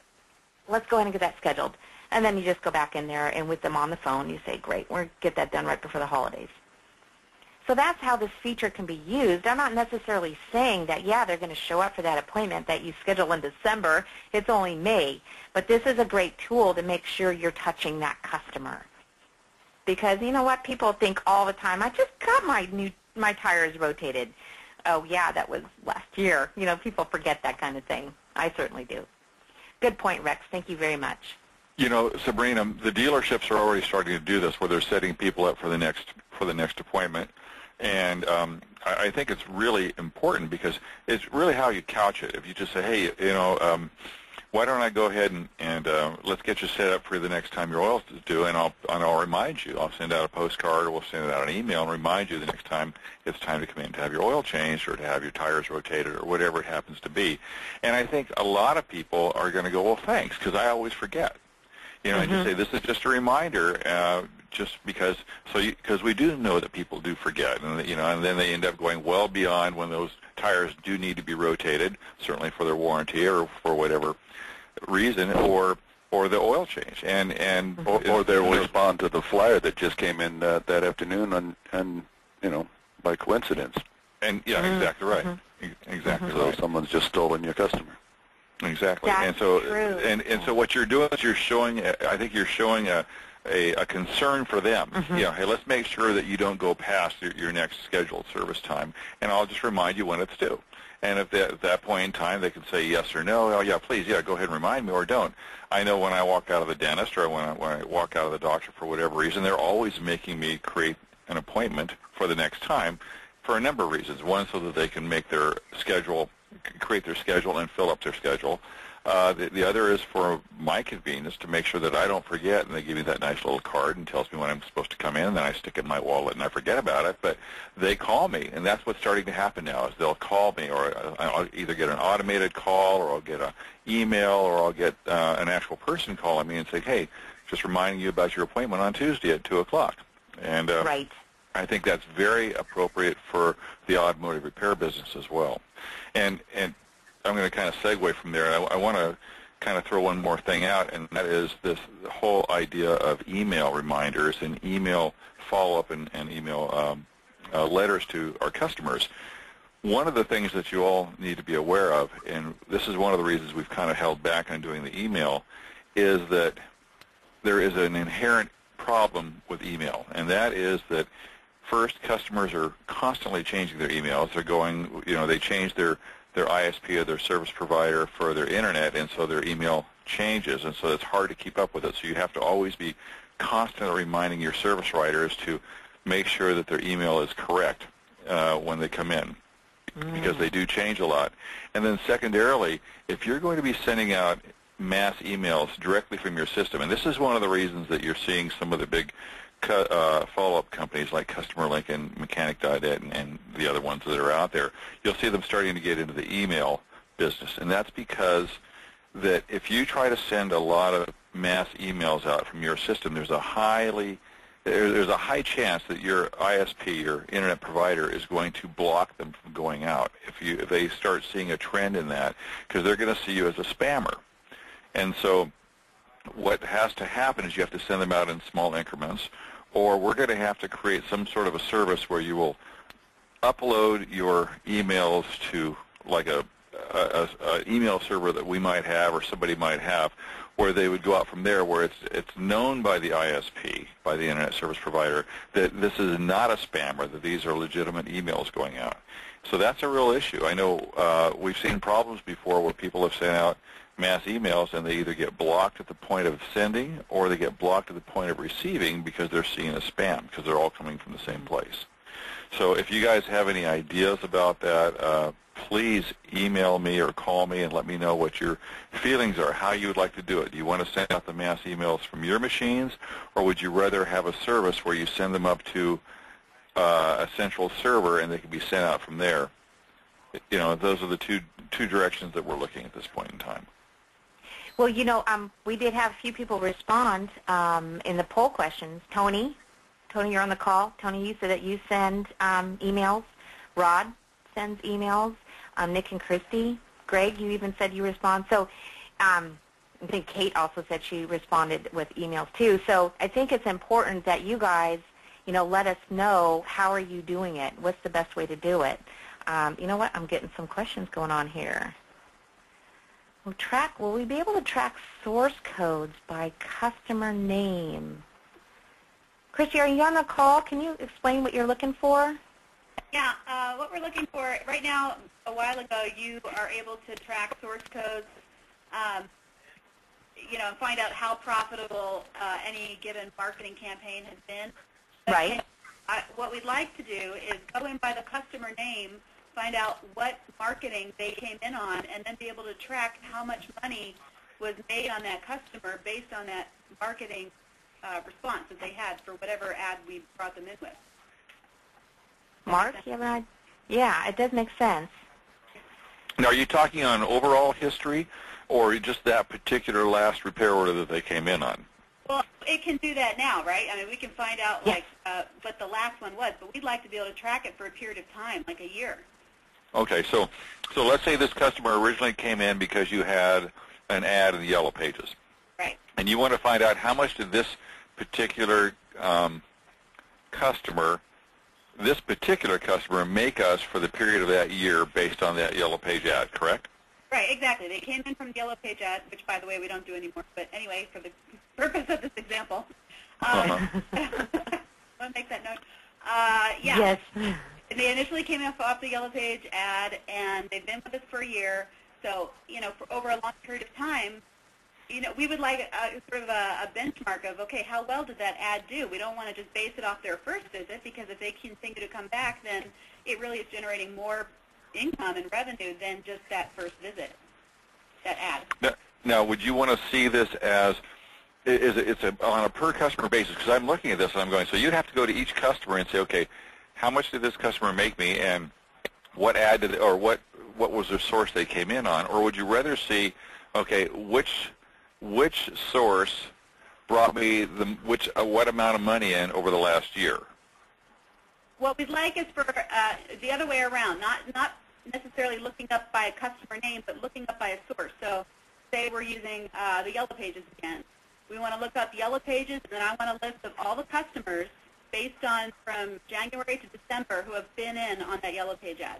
let's go ahead and get that scheduled. And then you just go back in there, and with them on the phone, you say, great, we'll get that done right before the holidays. So that's how this feature can be used. I'm not necessarily saying that, they're going to show up for that appointment that you schedule in December. It's only May. But this is a great tool to make sure you're touching that customer. Because you know what? People think all the time, I just got my tires rotated. Oh, yeah, that was last year. People forget that kind of thing. I certainly do. Good point, Rex. Thank you very much. Sabrina, the dealerships are already starting to do this, where they're setting people up for the next appointment, and I think it's really important because it's really how you couch it. If you just say, hey, why don't I go ahead and let's get you set up for the next time your oil's due, and I'll remind you. I'll send out a postcard, or we'll send out an email and remind you the next time it's time to come in to have your oil changed or to have your tires rotated or whatever it happens to be. And I think a lot of people are going to go, well, thanks, because I always forget. And just say, this is just a reminder, just because we do know that people do forget, and and then they end up going well beyond when those tires do need to be rotated, certainly for their warranty or for whatever reason, or the oil change, or they'll respond to the flyer that just came in that afternoon, and by coincidence. And exactly right, exactly. So right. someone's just stolen your customer. Exactly. That's and so true. And so what you're doing is you're showing a concern for them. Hey, let's make sure that you don't go past your next scheduled service time, and I'll just remind you when it's due. And if at that point in time they can say yes or no, oh yeah, please, go ahead and remind me, or don't. I know when I walk out of the dentist or when I walk out of the doctor for whatever reason, they're always making me create an appointment for the next time for a number of reasons. One, so that they can make their schedule create their schedule and fill up their schedule. The other is for my convenience to make sure that I don't forget, and they give me that nice little card and tells me when I'm supposed to come in, and then I stick it in my wallet and I forget about it, but they call me, and that's what's starting to happen now is they'll call me, or I'll either get an automated call, or I'll get an email, or I'll get an actual person calling me and say, hey, just reminding you about your appointment on Tuesday at 2 o'clock. And right. I think that's very appropriate for the automotive repair business as well. And I'm going to kind of segue from there. I want to kind of throw one more thing out, and that is this whole idea of email reminders and email follow-up and email letters to our customers. One of the things that you all need to be aware of, and this is one of the reasons we've kind of held back on doing the email, is that there is an inherent problem with email, and that is that first, customers are constantly changing their emails. They're going, they change their ISP or their service provider for their internet, and so their email changes, and so it's hard to keep up with it. So you have to always be constantly reminding your service writers to make sure that their email is correct when they come in, because they do change a lot. And then secondarily, if you're going to be sending out mass emails directly from your system, and this is one of the reasons that you're seeing some of the big follow-up companies like CustomerLink and Mechanic.net and the other ones that are out there, you'll see them starting to get into the email business. And that's because that if you try to send a lot of mass emails out from your system, there's a high chance that your ISP, your internet provider, is going to block them from going out if they start seeing a trend in that, because they're going to see you as a spammer. And so what has to happen is you have to send them out in small increments, or we're going to have to create some sort of a service where you will upload your emails to like a email server that we might have or somebody might have, where they would go out from there, where it's known by the ISP, by the internet service provider, that this is not a spammer, that these are legitimate emails going out. So that's a real issue. I know we've seen problems before where people have sent out mass emails and they either get blocked at the point of sending or they get blocked at the point of receiving because they're seen as spam, because they're all coming from the same place. So if you guys have any ideas about that, please email me or call me and let me know what your feelings are, how you would like to do it. Do you want to send out the mass emails from your machines, or would you rather have a service where you send them up to a central server and they can be sent out from there? Those are the two directions that we're looking at this point in time. Well, we did have a few people respond in the poll questions. Tony, you're on the call. Tony, you said that you send emails. Rod sends emails. Nick and Christy. Greg, you even said you respond. So I think Kate also said she responded with emails too. So I think it's important that you guys, let us know, how are you doing it? What's the best way to do it? You know what? I'm getting some questions going on here. Will we be able to track source codes by customer name? Christy, are you on the call? Can you explain what you're looking for? Yeah, what we're looking for right now, a while ago, you are able to track source codes, and find out how profitable any given marketing campaign has been. Right. What we'd like to do is go in by the customer name, find out what marketing they came in on, and then be able to track how much money was made on that customer based on that marketing response that they had for whatever ad we brought them in with. Mark, you have an idea? Yeah, it does make sense. Now, are you talking on overall history or just that particular last repair order that they came in on? Well, it can do that now, right? I mean, we can find out yes. what the last one was, but we'd like to be able to track it for a period of time, like a year. Okay, so let's say this customer originally came in because you had an ad in the Yellow Pages. Right. And you want to find out how much did this particular customer make us for the period of that year based on that Yellow Page ad, correct? Right, exactly. They came in from the Yellow Page ad, which, by the way, we don't do anymore. But anyway, for the purpose of this example, want to make that note? Yeah. Yes. They initially came off the Yellow Page ad, and they've been with us for a year. So, for over a long period of time, we would like sort of a benchmark of, okay, how well did that ad do? We don't want to just base it off their first visit, because if they continue to come back, then it really is generating more income and revenue than just that first visit, that ad. Now, would you want to see this as it's on a per customer basis? Because I'm looking at this and I'm going, so you'd have to go to each customer and say, okay, how much did this customer make me, and what ad did, or what was their source they came in on? Or would you rather see, okay, which source brought me what amount of money in over the last year? What we'd like is for the other way around, not necessarily looking up by a customer name, but looking up by a source. So say we're using the Yellow Pages again. We want to look up Yellow Pages, and then I want a list of all the customers based on from January to December who have been in on that Yellow Page ad.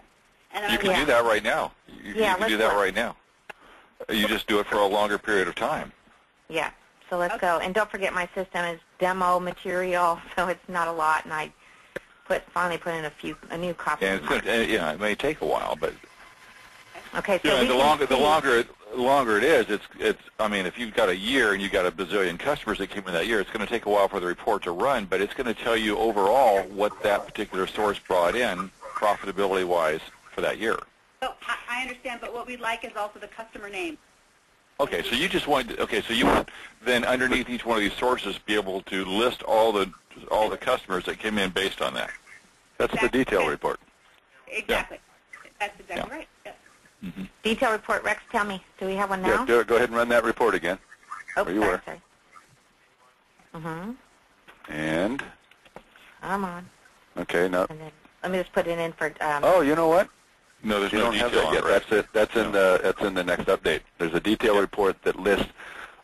And you can do that right now. You can do that right now. You just do it for a longer period of time. Yeah. So let's go. And don't forget, my system is demo material, so it's not a lot, and I finally put in a new copy. And it may take a while, but okay. So the longer it is, it's. I mean, if you've got a year and you've got a bazillion customers that came in that year, it's going to take a while for the report to run, but it's going to tell you overall what that particular source brought in, profitability-wise, for that year. So I understand, but what we'd like is also the customer name. Okay, so you just want. Okay, so you want then underneath each one of these sources be able to list all the customers that came in based on that. That's the detail report. Exactly. Yeah. That's exactly right. Yes. Mm-hmm. Detail report. Rex, tell me. Do we have one now? Yeah, go ahead and run that report again. Oh, where you were. Sorry. Mm-hmm. And? I'm on. Okay, now. And then let me just put it in for. Oh, you know what? No, there's you no don't have detail that yet. on it, right? That's in the next update. There's a detail report that lists.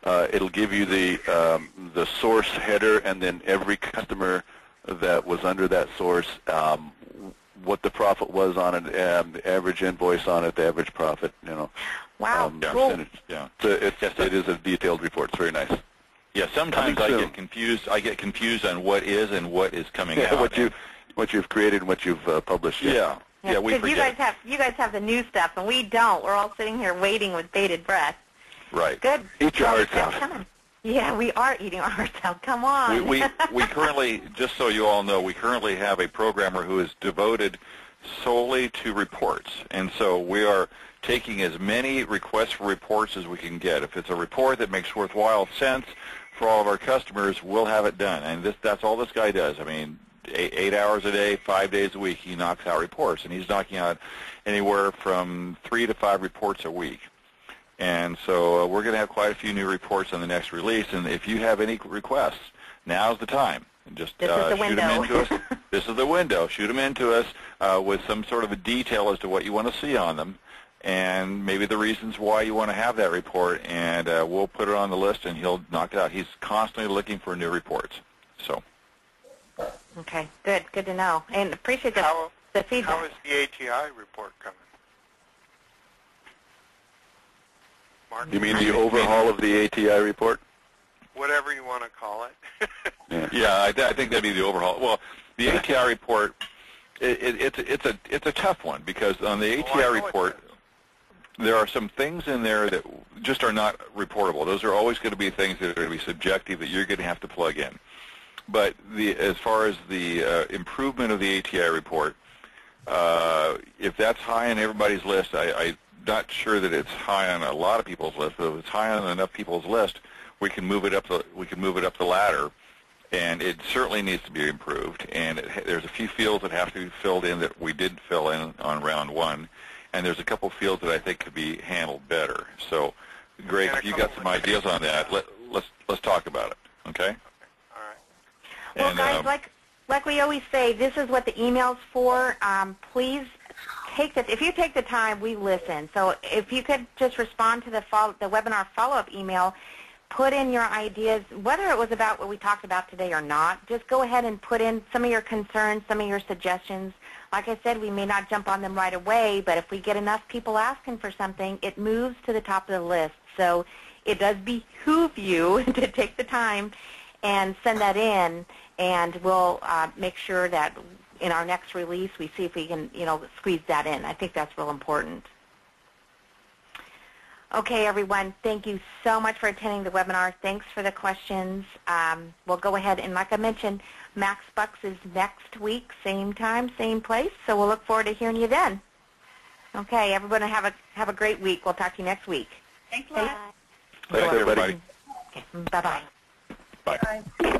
It'll give you the source header and then every customer that was under that source, what the profit was on it, the average invoice on it, the average profit. Wow, cool. Yeah. So it is a detailed report. It's very nice. Yeah. Sometimes I get confused. I get confused on what is and what is coming out. What you've created and what you've published. Yeah. Yeah, we forget. You guys have the new stuff, and we don't. We're all sitting here waiting with bated breath. Right. Good. Eat your hearts out. Yeah, we are eating our hearts out. Come on. We currently, just so you all know, we currently have a programmer who is devoted solely to reports, and so we are taking as many requests for reports as we can get. If it's a report that makes worthwhile sense for all of our customers, we'll have it done. And that's all this guy does. I mean, 8 hours a day, 5 days a week, he knocks out reports, and he's knocking out anywhere from 3 to 5 reports a week. And so we're going to have quite a few new reports on the next release, and if you have any requests, now's the time. Just shoot them into us. This is the window. Shoot them into us with some sort of a detail as to what you want to see on them, and maybe the reasons why you want to have that report, and we'll put it on the list, and he'll knock it out. He's constantly looking for new reports. So. Okay, good to know, and appreciate the feedback. How is the ATI report coming? Mark? You mean the overhaul of the ATI report? Whatever you want to call it. Yeah, I think that'd be the overhaul. Well, the ATI report, it's a tough one because on the ATI report, there are some things in there that just are not reportable. Those are always going to be things that are going to be subjective that you're going to have to plug in. But as far as the improvement of the ATI report, if that's high on everybody's list, I'm not sure that it's high on a lot of people's list. But if it's high on enough people's list, we can move it up the ladder, and it certainly needs to be improved. And there's a few fields that have to be filled in that we didn't fill in on round one, and there's a couple fields that I think could be handled better. So, Greg, if you got some ideas on that, let's talk about it. Okay. Well, guys, like we always say, this is what the email's for. Please if you take the time, we listen. So if you could just respond to the webinar follow-up email, put in your ideas, whether it was about what we talked about today or not. Just go ahead and put in some of your concerns, some of your suggestions. Like I said, we may not jump on them right away, but if we get enough people asking for something, it moves to the top of the list. So it does behoove you to take the time and send that in, and we'll make sure that in our next release we see if we can, squeeze that in. I think that's real important. Okay, everyone, thank you so much for attending the webinar. Thanks for the questions. We'll go ahead and, like I mentioned, MaxxTraxx is next week, same time, same place, so we'll look forward to hearing you then. Okay, everyone have a great week. We'll talk to you next week. Thanks a lot. Thanks, everybody. Okay, bye-bye. Bye.